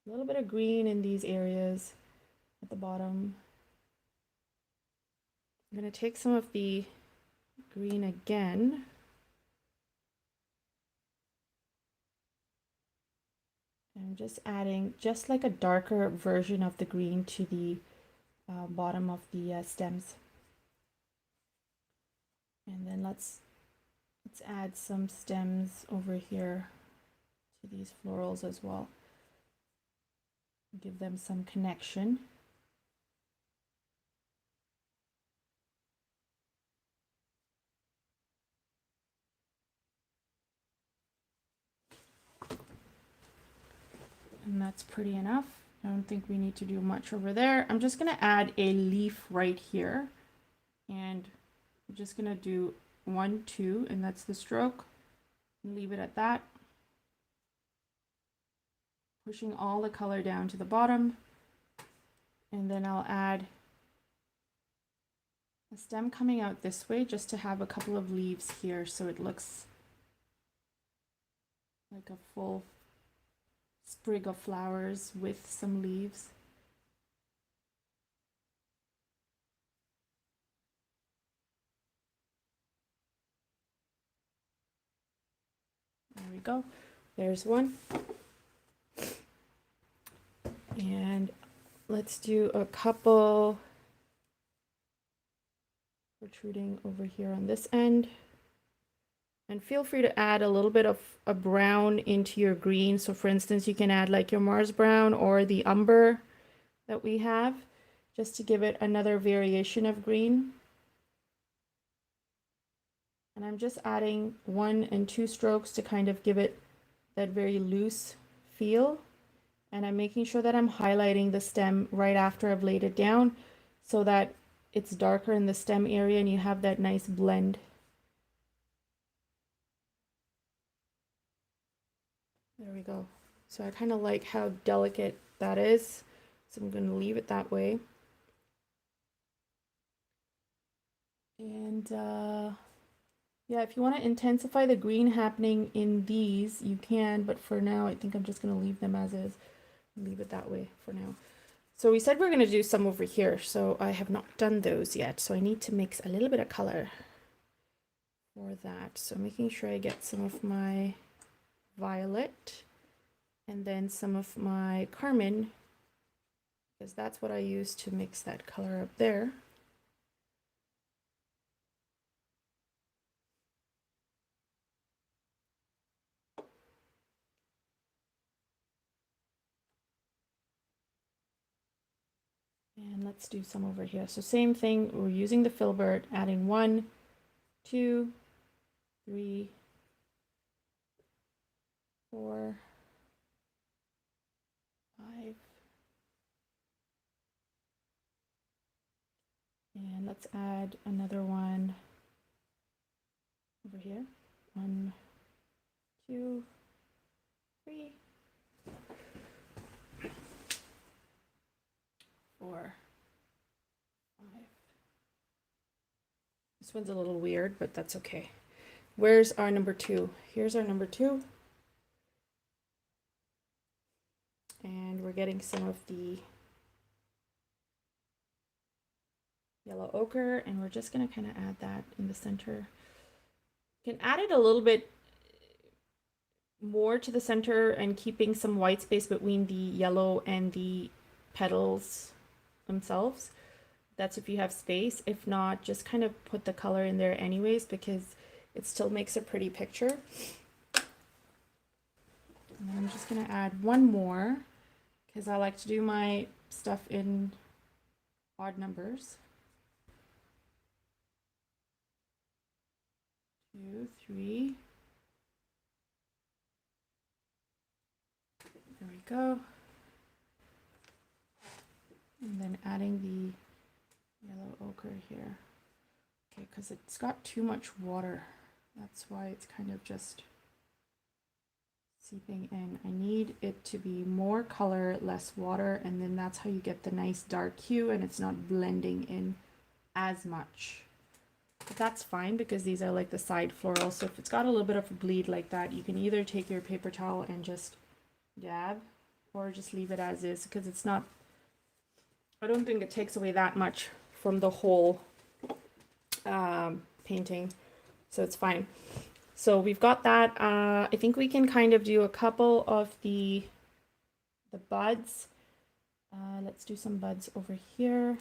a little bit of green in these areas at the bottom. I'm going to take some of the green again. I'm just adding just like a darker version of the green to the bottom of the stems. And then let's add some stems over here to these florals as well. Give them some connection. And that's pretty enough. I don't think we need to do much over there. I'm just going to add a leaf right here. And I'm just going to do 1, 2, and that's the stroke. And leave it at that. Pushing all the color down to the bottom. And then I'll add a stem coming out this way just to have a couple of leaves here so it looks like a full sprig of flowers with some leaves. There we go. There's one. And let's do a couple protruding over here on this end. And feel free to add a little bit of a brown into your green. So for instance, you can add like your Mars brown or the umber that we have, just to give it another variation of green. And I'm just adding 1 and 2 strokes to kind of give it that very loose feel. And I'm making sure that I'm highlighting the stem right after I've laid it down so that it's darker in the stem area and you have that nice blend. There we go. So I kind of like how delicate that is. So I'm going to leave it that way. And yeah, if you want to intensify the green happening in these, you can, but for now, I think I'm just going to leave them as is. Leave it that way for now. So we said we're going to do some over here, so I have not done those yet. So I need to mix a little bit of color for that. So making sure I get some of my violet and then some of my carmine, because that's what I use to mix that color up there. And let's do some over here. So same thing, we're using the filbert, adding 1, 2, 3, 4, 5. And let's add another one over here. 1, 2, 3, 4, 5. This one's a little weird, but that's okay. where's our number 2? Here's our number 2. And we're getting some of the yellow ochre, and we're just going to kind of add that in the center. You can add it a little bit more to the center and keeping some white space between the yellow and the petals themselves. That's if you have space. If not, just kind of put the color in there anyways, because it still makes a pretty picture. And then I'm just going to add one more because I like to do my stuff in odd numbers. 2, 3. There we go. And then adding the yellow ochre here. Okay, because it's got too much water. That's why it's kind of just seeping in. I need it to be more color, less water, and then that's how you get the nice dark hue and it's not blending in as much. But that's fine because these are like the side florals. So if it's got a little bit of a bleed like that, you can either take your paper towel and just dab or just leave it as is, because it's not, I don't think it takes away that much from the whole painting, so it's fine. So we've got that. I think we can kind of do a couple of the buds. Let's do some buds over here.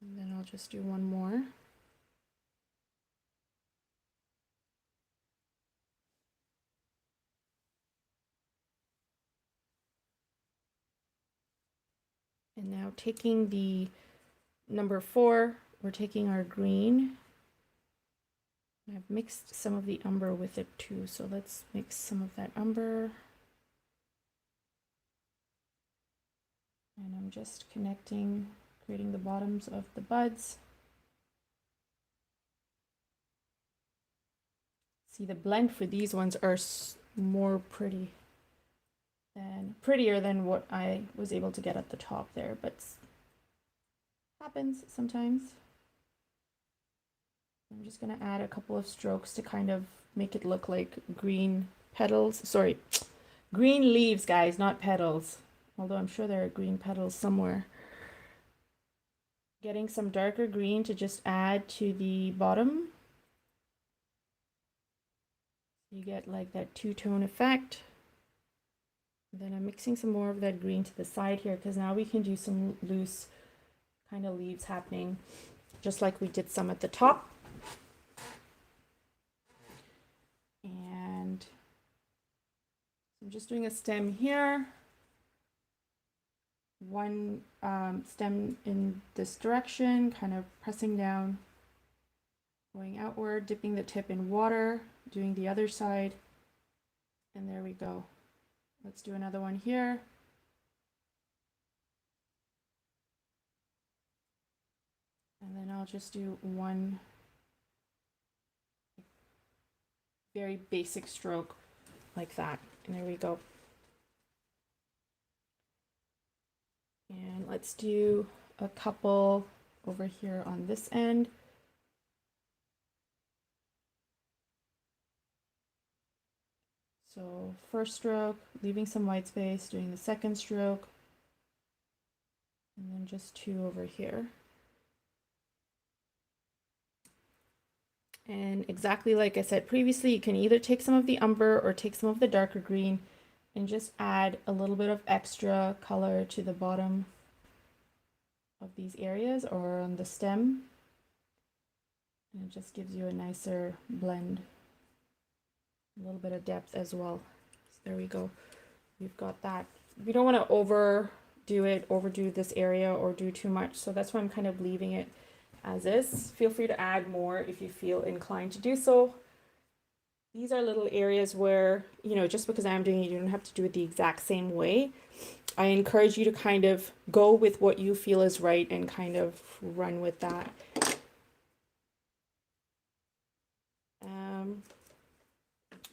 And then I'll just do one more. And now taking the number 4, we're taking our green. And I've mixed some of the umber with it too, so let's mix some of that umber. And I'm just connecting, creating the bottoms of the buds. See, the blend for these ones are more prettier than what I was able to get at the top there, but happens sometimes. I'm just going to add a couple of strokes to kind of make it look like green petals. Sorry, green leaves, guys, not petals. Although I'm sure there are green petals somewhere. Getting some darker green to just add to the bottom. You get like that two-tone effect. Then I'm mixing some more of that green to the side here, because now we can do some loose kind of leaves happening, just like we did some at the top. And I'm just doing a stem here. One stem in this direction, kind of pressing down, going outward, dipping the tip in water, doing the other side, and there we go. Let's do another one here. And then I'll just do one very basic stroke like that. And there we go. And let's do a couple over here on this end. So first stroke, leaving some white space, doing the second stroke, and then just 2 over here. And exactly like I said previously, you can either take some of the umber or take some of the darker green and just add a little bit of extra color to the bottom of these areas or on the stem. And it just gives you a nicer blend. A little bit of depth as well. So there we go. We've got that. We don't want to overdo this area or do too much. So that's why I'm kind of leaving it as is. Feel free to add more if you feel inclined to do so. These are little areas where, you know, just because I'm doing it, you don't have to do it the exact same way. I encourage you to kind of go with what you feel is right and kind of run with that.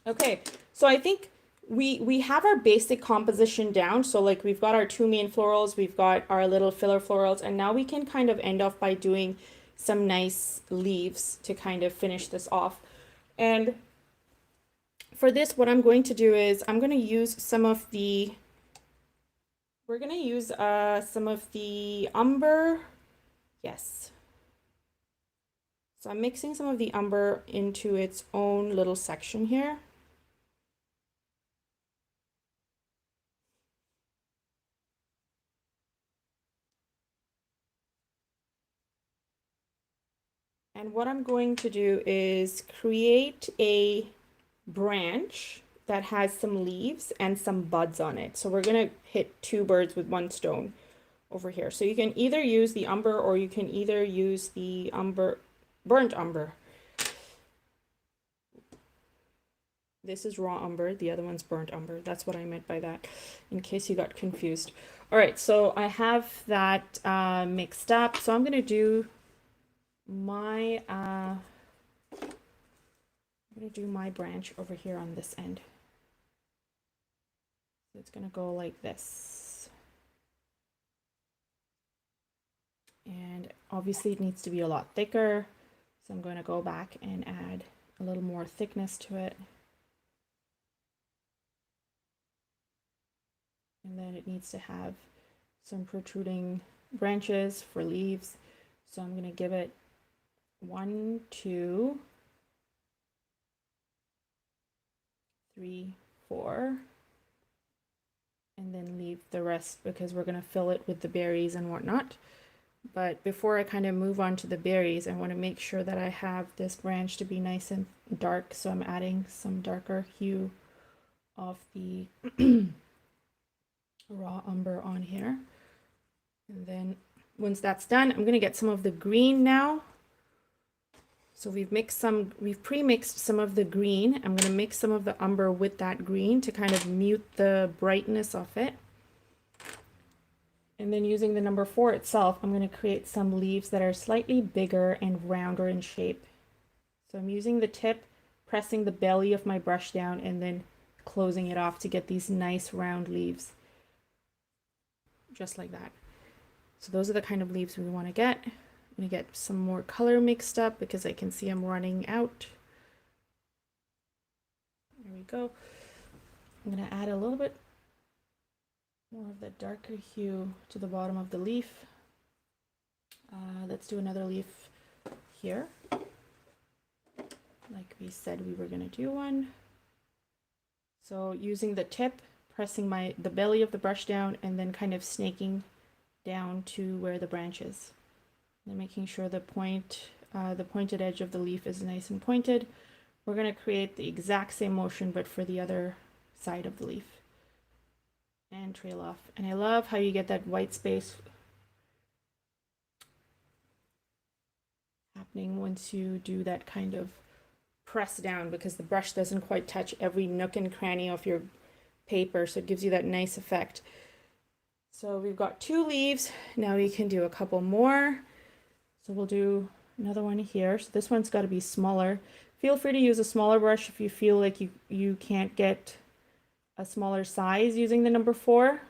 Okay, so I think we have our basic composition down. So like we've got our two main florals, we've got our little filler florals, and now we can kind of end off by doing some nice leaves to kind of finish this off. And for this, what I'm going to do is I'm going to use some of the, we're going to use some of the umber. Yes. So I'm mixing some of the umber into its own little section here. And what I'm going to do is create a branch that has some leaves and some buds on it. So we're going to hit two birds with one stone over here. So you can either use the umber or you can either use the burnt umber. This is raw umber, the other one's burnt umber. That's what I meant by that, in case you got confused. All right, so I have that mixed up. So I'm going to do my branch over here on this end. So it's going to go like this. And obviously it needs to be a lot thicker. So I'm going to go back and add a little more thickness to it. And then it needs to have some protruding branches for leaves. So I'm going to give it 1, 2, 3, 4, and then leave the rest because we're going to fill it with the berries and whatnot. But before I kind of move on to the berries, I want to make sure that I have this branch to be nice and dark. So I'm adding some darker hue of the raw umber on here. And then once that's done, I'm going to get some of the green now. So we've pre-mixed some of the green. I'm going to mix some of the umber with that green to kind of mute the brightness of it. And then using the number 4 itself, I'm going to create some leaves that are slightly bigger and rounder in shape. So I'm using the tip, pressing the belly of my brush down, and then closing it off to get these nice round leaves. Just like that. So those are the kind of leaves we want to get. I'm going to get some more color mixed up because I can see I'm running out. There we go. I'm going to add a little bit more of the darker hue to the bottom of the leaf. Let's do another leaf here. Like we said we were going to do one. So using the tip, pressing the belly of the brush down, and then kind of snaking down to where the branch is. And making sure the pointed edge of the leaf is nice and pointed. We're going to create the exact same motion, but for the other side of the leaf. And trail off. And I love how you get that white space happening once you do that kind of press down, because the brush doesn't quite touch every nook and cranny of your paper, so it gives you that nice effect. So we've got 2 leaves. Now we can do a couple more. So we'll do another one here. So this one's got to be smaller. Feel free to use a smaller brush if you feel like you can't get a smaller size using the number 4.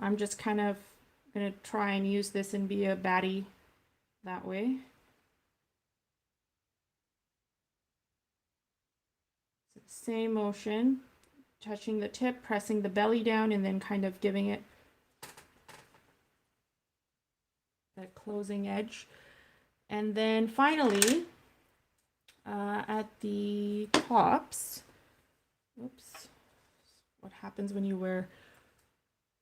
I'm just kind of going to try and use this and be a baddie that way. So same motion, touching the tip, pressing the belly down, and then kind of giving it that closing edge. And then finally, at the tops, oops, what happens when you wear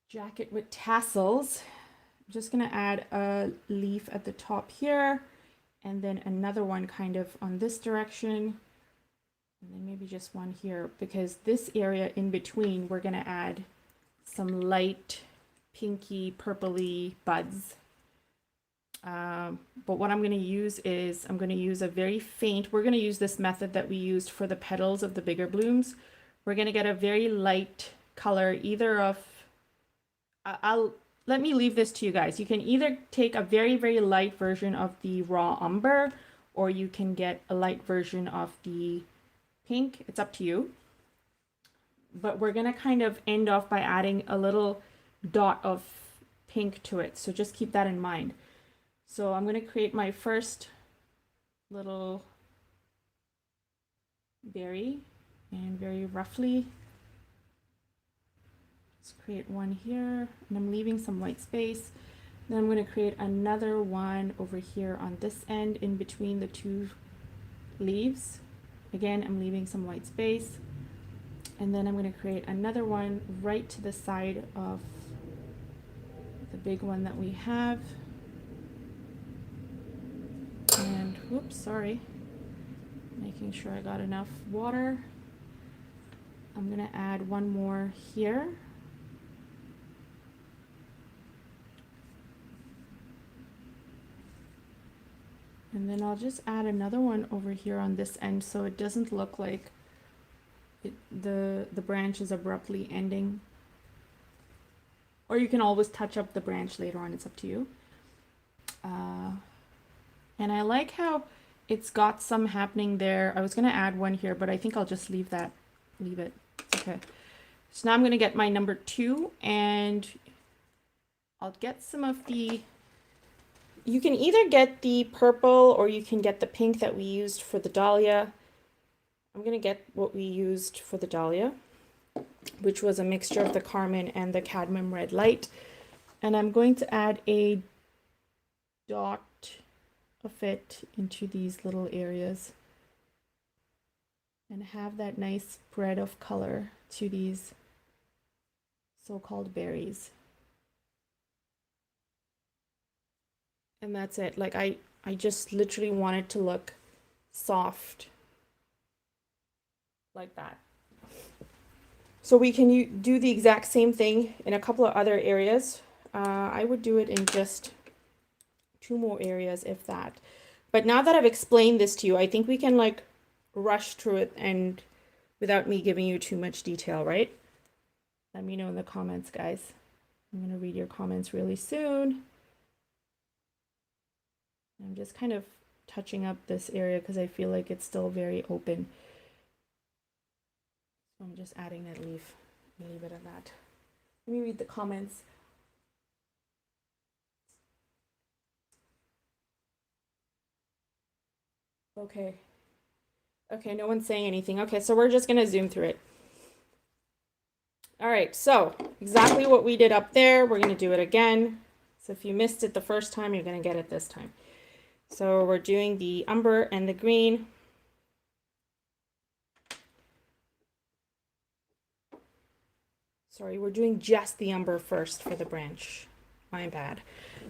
jacket with tassels? I'm just going to add a leaf at the top here, and then another one kind of on this direction, and then maybe just one here, because this area in between, we're going to add some light pinky purpley buds. But what I'm going to use is I'm going to use a very faint, we're going to use this method that we used for the petals of the bigger blooms. We're going to get a very light color, either of, let me leave this to you guys. You can either take a very, very light version of the raw umber, or you can get a light version of the pink, it's up to you. But we're gonna kind of end off by adding a little dot of pink to it. So just keep that in mind. So I'm gonna create my first little berry, and very roughly let's create one here, and I'm leaving some white space. Then I'm going to create another one over here on this end in between the two leaves. Again, I'm leaving some white space, and then I'm going to create another one right to the side of the big one that we have. And whoops, sorry, making sure I got enough water. I'm going to add one more here. And then I'll just add another one over here on this end so it doesn't look like the branch is abruptly ending. Or you can always touch up the branch later on, it's up to you. And I like how it's got some happening there. I was going to add one here, but I think I'll just leave it. It's okay. So now I'm going to get my number 2, and I'll get some of the... You can either get the purple or you can get the pink that we used for the Dahlia. I'm going to get what we used for the Dahlia, which was a mixture of the carmine and the cadmium red light. And I'm going to add a dot of it into these little areas and have that nice spread of color to these so-called berries. And that's it. Like I just literally want it to look soft like that. So we can do the exact same thing in a couple of other areas. I would do it in just 2 more areas, if that. But now that I've explained this to you, I think we can like rush through it and without me giving you too much detail, right? Let me know in the comments, guys. I'm going to read your comments really soon. I'm just kind of touching up this area because I feel like it's still very open. So I'm just adding that leaf. Leave it at that. Let me read the comments. Okay. Okay, no one's saying anything. Okay, so we're just going to zoom through it. All right, so exactly what we did up there, we're going to do it again. So if you missed it the first time, you're going to get it this time. So we're doing the umber and the green. Sorry, we're doing just the umber first for the branch. My bad.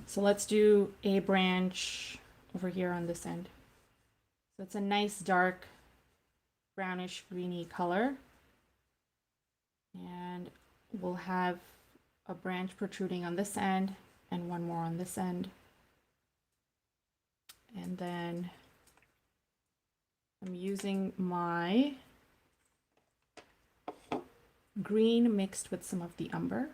So let's do a branch over here on this end. So it's a nice dark brownish greeny color. And we'll have a branch protruding on this end and one more on this end. And then I'm using my green mixed with some of the umber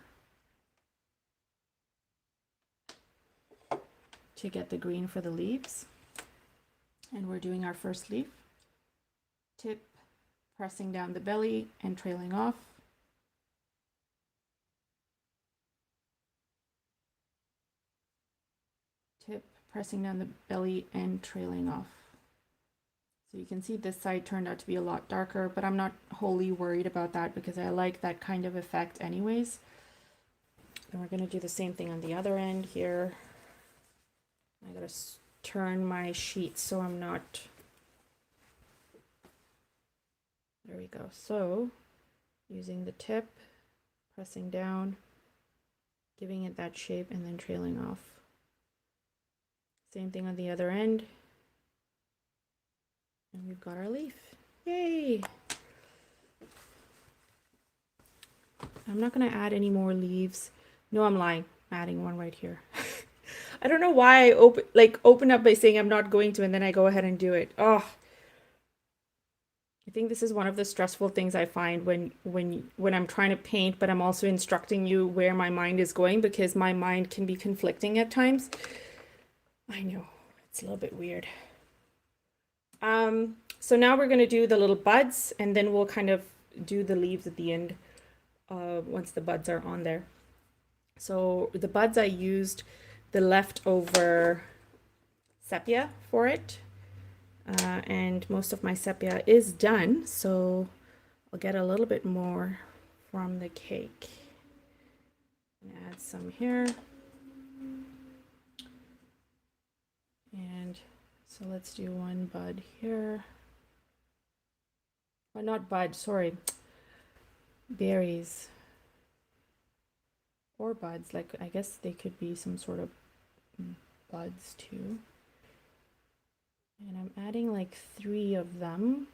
to get the green for the leaves. And we're doing our first leaf. Tip, pressing down the belly and trailing off. Tip, pressing down the belly and trailing off. So you can see this side turned out to be a lot darker, but I'm not wholly worried about that because I like that kind of effect anyways. And we're going to do the same thing on the other end here. I gotta turn my sheet so I'm not... There we go. So using the tip, pressing down, giving it that shape, and then trailing off. Same thing on the other end. And we've got our leaf. Yay! I'm not going to add any more leaves. No, I'm lying. I'm adding one right here. I don't know why I open up by saying I'm not going to, and then I go ahead and do it. Oh, I think this is one of the stressful things I find when I'm trying to paint, but I'm also instructing you where my mind is going because my mind can be conflicting at times. I know, it's a little bit weird. So now we're going to do the little buds, and then we'll kind of do the leaves at the end once the buds are on there. So the buds, I used the leftover sepia for it, and most of my sepia is done, so I'll get a little bit more from the cake and add some here. And so let's do one bud here. Oh, not bud, sorry, berries or buds. Like, I guess they could be some sort of buds too. And I'm adding like 3 of them.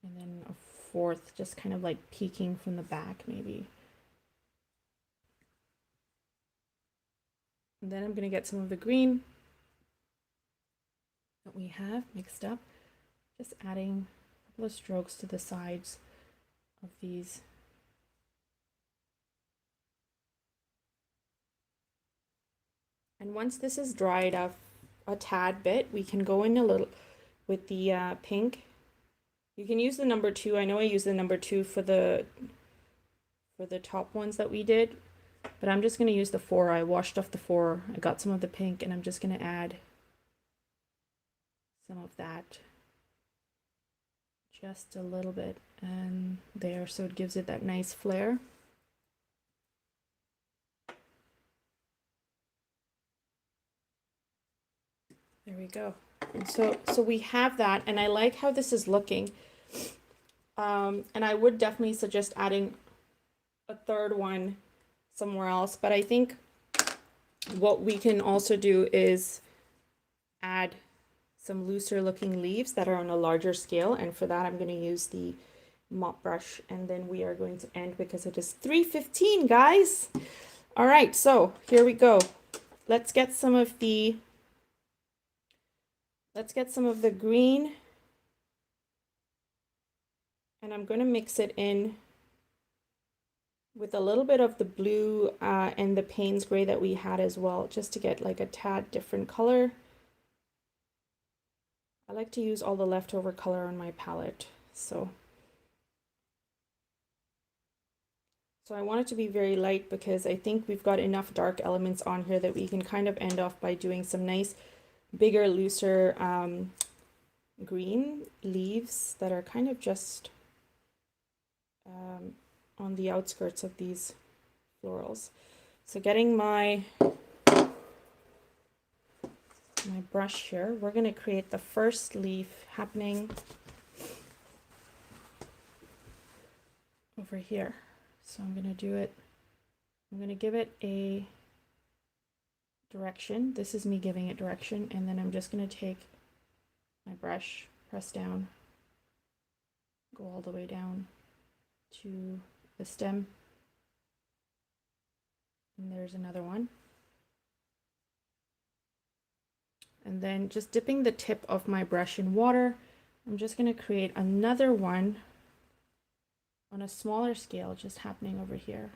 And then a 4th just kind of like peeking from the back maybe. And then I'm going to get some of the green that we have mixed up. Just adding a couple of strokes to the sides of these. And once this is dried up a tad bit, we can go in a little with the pink. You can use the number 2. I know I use the number 2 for the top ones that we did, but I'm just going to use the 4. I washed off the 4. I got some of the pink, and I'm just going to add some of that, just a little bit, and there, so it gives it that nice flare. There we go. And so we have that, and I like how this is looking. And I would definitely suggest adding a 3rd one somewhere else, but I think what we can also do is add some looser looking leaves that are on a larger scale, and for that I'm going to use the mop brush, and then we are going to end because it is 3:15, guys. All right, so here we go. Let's get some of the green, and I'm going to mix it in with a little bit of the blue and the Payne's gray that we had as well, just to get like a tad different color. I like to use all the leftover color on my palette, so I want it to be very light because I think we've got enough dark elements on here that we can kind of end off by doing some nice bigger, looser green leaves that are kind of just on the outskirts of these florals. So getting my brush here, we're going to create the first leaf happening over here. So I'm going to do it, I'm going to give it a direction. This is me giving it direction, and then I'm just going to take my brush, press down, go all the way down to the stem, and there's another one. And then just dipping the tip of my brush in water, I'm just going to create another one on a smaller scale, just happening over here.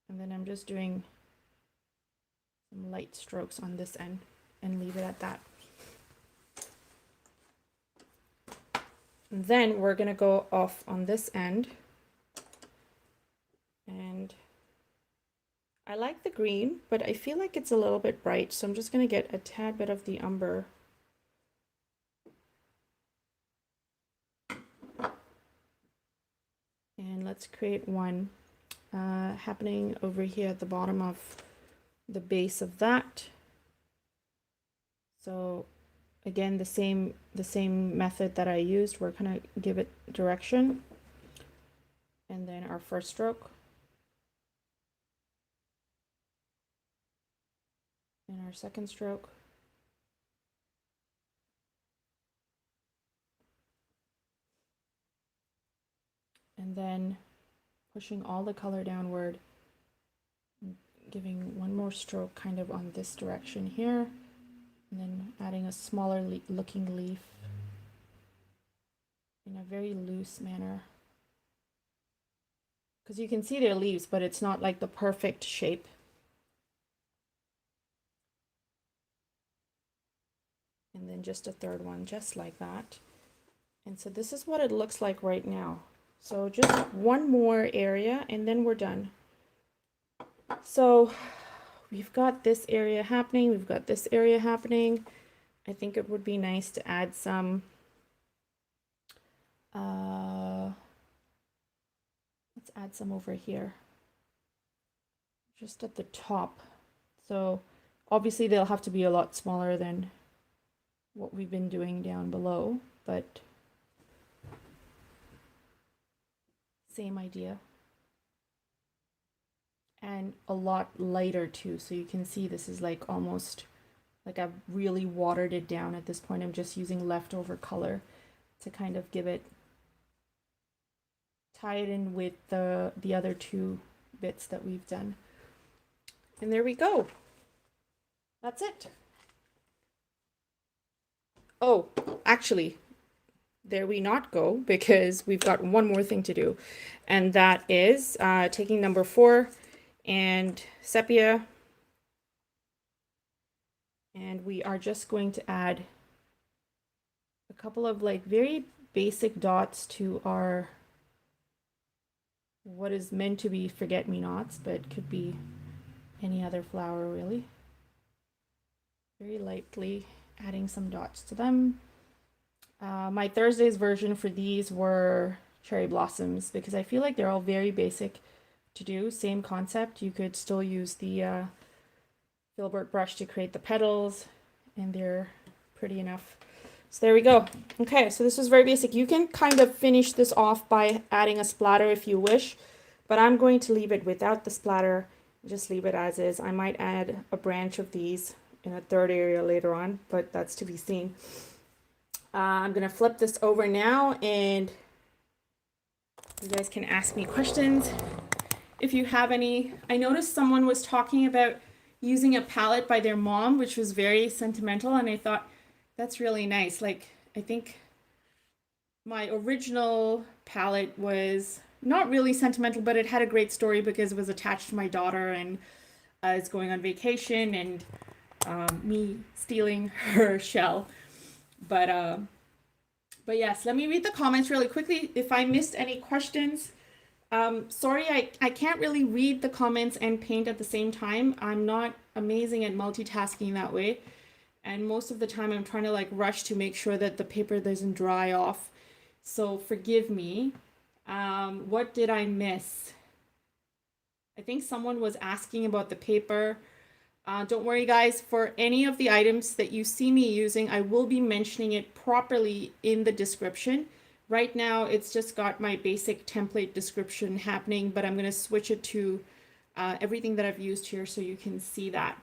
And then I'm just doing some light strokes on this end and leave it at that. And then we're going to go off on this end, and I like the green, but I feel like it's a little bit bright, so I'm just going to get a tad bit of the umber. And let's create one happening over here at the bottom of the base of that. So again, the same method that I used, we're going to give it direction, and then our first stroke, and our second stroke, and then pushing all the color downward, giving one more stroke kind of on this direction here, and then adding a smaller looking leaf in a very loose manner. because you can see their leaves, but it's not like the perfect shape. And then just a third one, just like that. And so this is what it looks like right now. So just one more area and then we're done. So we've got this area happening. We've got this area happening. I think it would be nice to add some, let's add some over here, just at the top. So obviously they'll have to be a lot smaller than what we've been doing down below, but same idea. And a lot lighter too, so you can see this is like almost like I've really watered it down at this point. I'm just using leftover color to kind of give it, tie it in with the other two bits that we've done. And there we go. That's it. Oh, actually, there we not go, because we've got one more thing to do, and that is taking number 4 and sepia, and we are just going to add a couple of like very basic dots to our what is meant to be forget-me-nots, but could be any other flower really. Very lightly adding some dots to them. My Thursday's version for these were cherry blossoms, because I feel like they're all very basic to do. Same concept. You could still use the Filbert brush to create the petals, and they're pretty enough. So there we go. Okay, so this is very basic. You can kind of finish this off by adding a splatter if you wish, but I'm going to leave it without the splatter. Just leave it as is. I might add a branch of these in a third area later on, but that's to be seen. I'm gonna flip this over now, and you guys can ask me questions if you have any. I noticed someone was talking about using a palette by their mom, which was very sentimental, and I thought that's really nice. Like, I think my original palette was not really sentimental, but it had a great story because it was attached to my daughter, and it's going on vacation, and me stealing her shell. But yes, let me read the comments really quickly. If I missed any questions, sorry, I can't really read the comments and paint at the same time. I'm not amazing at multitasking that way. And most of the time I'm trying to like rush to make sure that the paper doesn't dry off. So forgive me. What did I miss? I think someone was asking about the paper. Don't worry guys, for any of the items that you see me using, I will be mentioning it properly in the description. Right now, it's just got my basic template description happening, but I'm going to switch it to everything that I've used here so you can see that.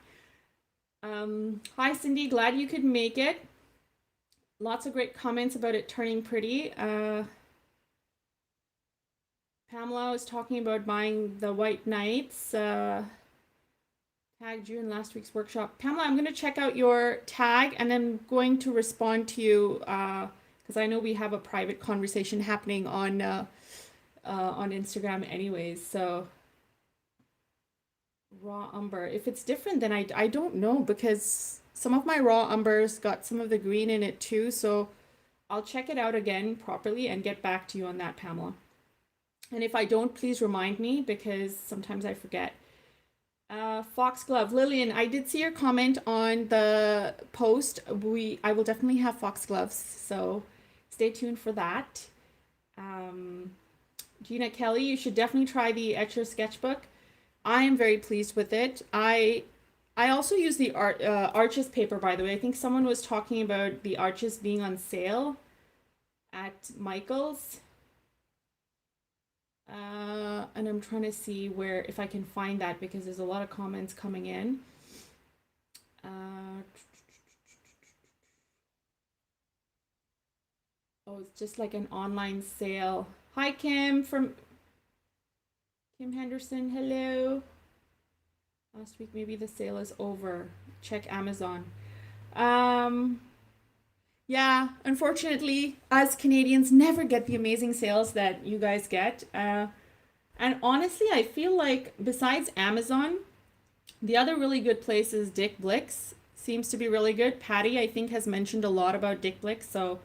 Hi Cindy, glad you could make it. Lots of great comments about it turning pretty. Pamela was talking about buying the White Knights. Tagged you in last week's workshop. Pamela, I'm going to check out your tag, and I'm going to respond to you because I know we have a private conversation happening on Instagram anyways. So raw umber, if it's different, then I don't know, because some of my raw umbers got some of the green in it too. So I'll check it out again properly and get back to you on that, Pamela. And if I don't, please remind me, because sometimes I forget. Foxglove, Lillian, I did see your comment on the post. I will definitely have foxgloves, so stay tuned for that. Gina Kelly, you should definitely try the ETCHR sketchbook. I am very pleased with it. I also use the Arches paper, by the way. I think someone was talking about the Arches being on sale at Michael's. And I'm trying to see where, if I can find that, because there's a lot of comments coming in. Oh, it's just like an online sale. Hi, Kim from Kim Henderson. Hello. Last week, maybe the sale is over. Check Amazon. Yeah, unfortunately, us Canadians never get the amazing sales that you guys get. And And honestly, I feel like besides Amazon, the other really good place is Dick Blick's. Seems to be really good. Patty, I think, has mentioned a lot about Dick Blick. So,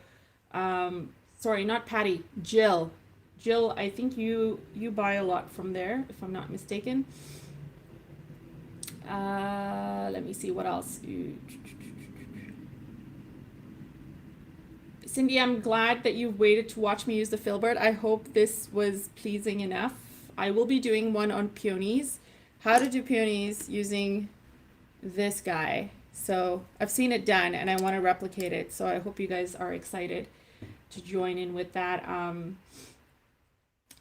sorry, not Patty, Jill. Jill, I think you buy a lot from there, if I'm not mistaken. Let me see what else. Cindy, I'm glad that you've waited to watch me use the Filbert. I hope this was pleasing enough. I will be doing one on peonies. How to do peonies using this guy. So I've seen it done and I want to replicate it. So I hope you guys are excited to join in with that.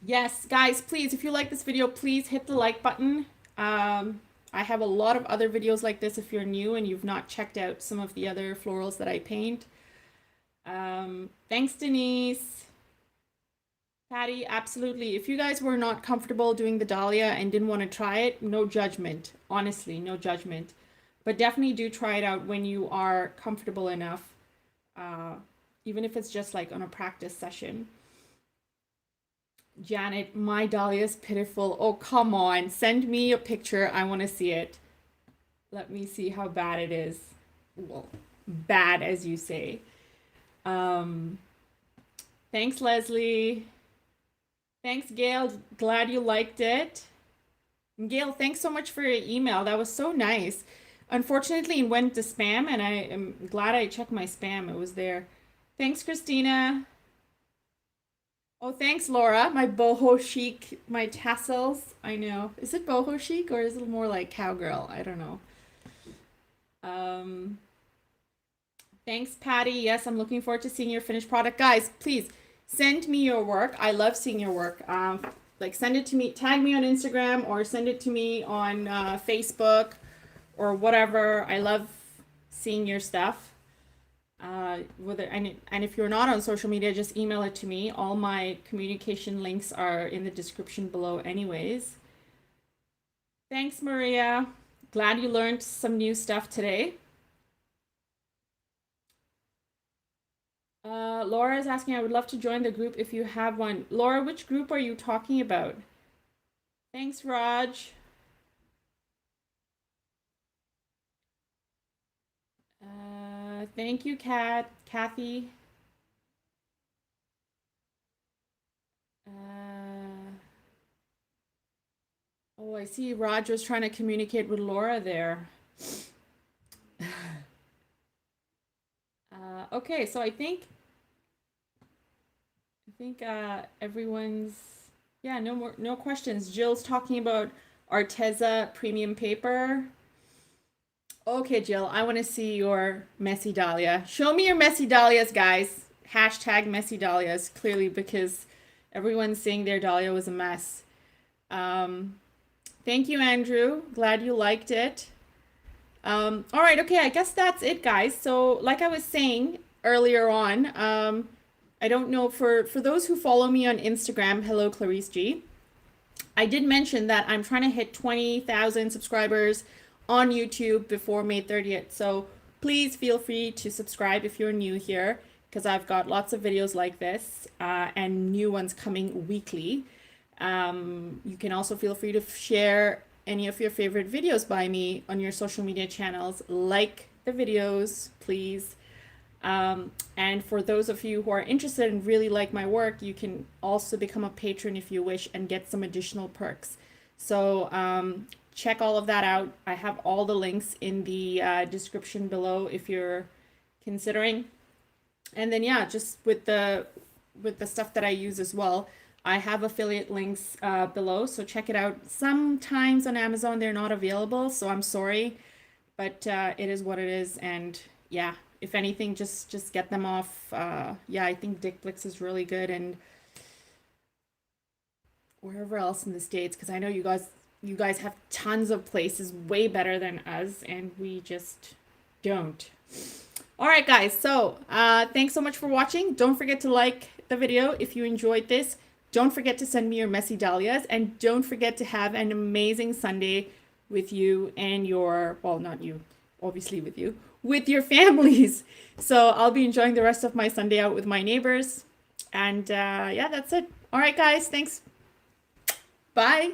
Yes, guys, please, if you like this video, please hit the like button. I have a lot of other videos like this if you're new and you've not checked out some of the other florals that I paint. Thanks, Denise. Patty, absolutely. If you guys were not comfortable doing the Dahlia and didn't want to try it, no judgment. Honestly, no judgment. But definitely do try it out when you are comfortable enough, even if it's just like on a practice session. Janet, my Dahlia is pitiful. Oh, come on. Send me a picture. I want to see it. Let me see how bad it is. Well, bad, as you say. Thanks, Leslie. Thanks, Gail. Glad you liked it. Gail, thanks so much for your email. That was so nice. Unfortunately, it went to spam, and I am glad I checked my spam. It was there. Thanks, Christina. Oh, thanks, Laura. My boho chic, my tassels. I know. Is it boho chic or is it more like cowgirl? I don't know. Thanks, Patty. Yes, I'm looking forward to seeing your finished product. Guys, please send me your work. I love seeing your work. Like send it to me, tag me on Instagram or send it to me on Facebook or whatever. I love seeing your stuff. And if you're not on social media, just email it to me. All my communication links are in the description below anyways. Thanks, Maria. Glad you learned some new stuff today. Laura is asking, I would love to join the group if you have one. Laura, which group are you talking about? Thanks, Raj. Thank you, Kathy. Oh, I see Raj was trying to communicate with Laura there. Okay, so I think everyone's, yeah, no questions. Jill's talking about Arteza premium paper. Okay, Jill, I want to see your messy Dahlia. Show me your messy Dahlias, guys. Hashtag messy Dahlias, clearly, because everyone's saying their Dahlia was a mess. Thank you, Andrew. Glad you liked it. All right, okay, I guess that's it, guys. So, like I was saying earlier on, I don't know, for those who follow me on Instagram, hello, Clarice G. I did mention that I'm trying to hit 20,000 subscribers on YouTube before May 30th. So please feel free to subscribe if you're new here, because I've got lots of videos like this and new ones coming weekly. You can also feel free to share any of your favorite videos by me on your social media channels. Like the videos, please. And for those of you who are interested and really like my work, you can also become a patron if you wish and get some additional perks. So check all of that out. I have all the links in the description below if you're considering. And then yeah, just with the stuff that I use as well, I have affiliate links below, so check it out. Sometimes on Amazon they're not available, so I'm sorry, but it is what it is. And yeah, if anything, just get them off. Yeah, I think Dick Blick's is really good, and wherever else in the States, because I know you guys have tons of places way better than us, and we just don't. All right, guys, so thanks so much for watching. Don't forget to like the video if you enjoyed this. Don't forget to send me your messy Dahlias, and don't forget to have an amazing Sunday with you and your, well, not you, obviously with you, with your families. So I'll be enjoying the rest of my Sunday out with my neighbors. And yeah, that's it. All right, guys, thanks. Bye.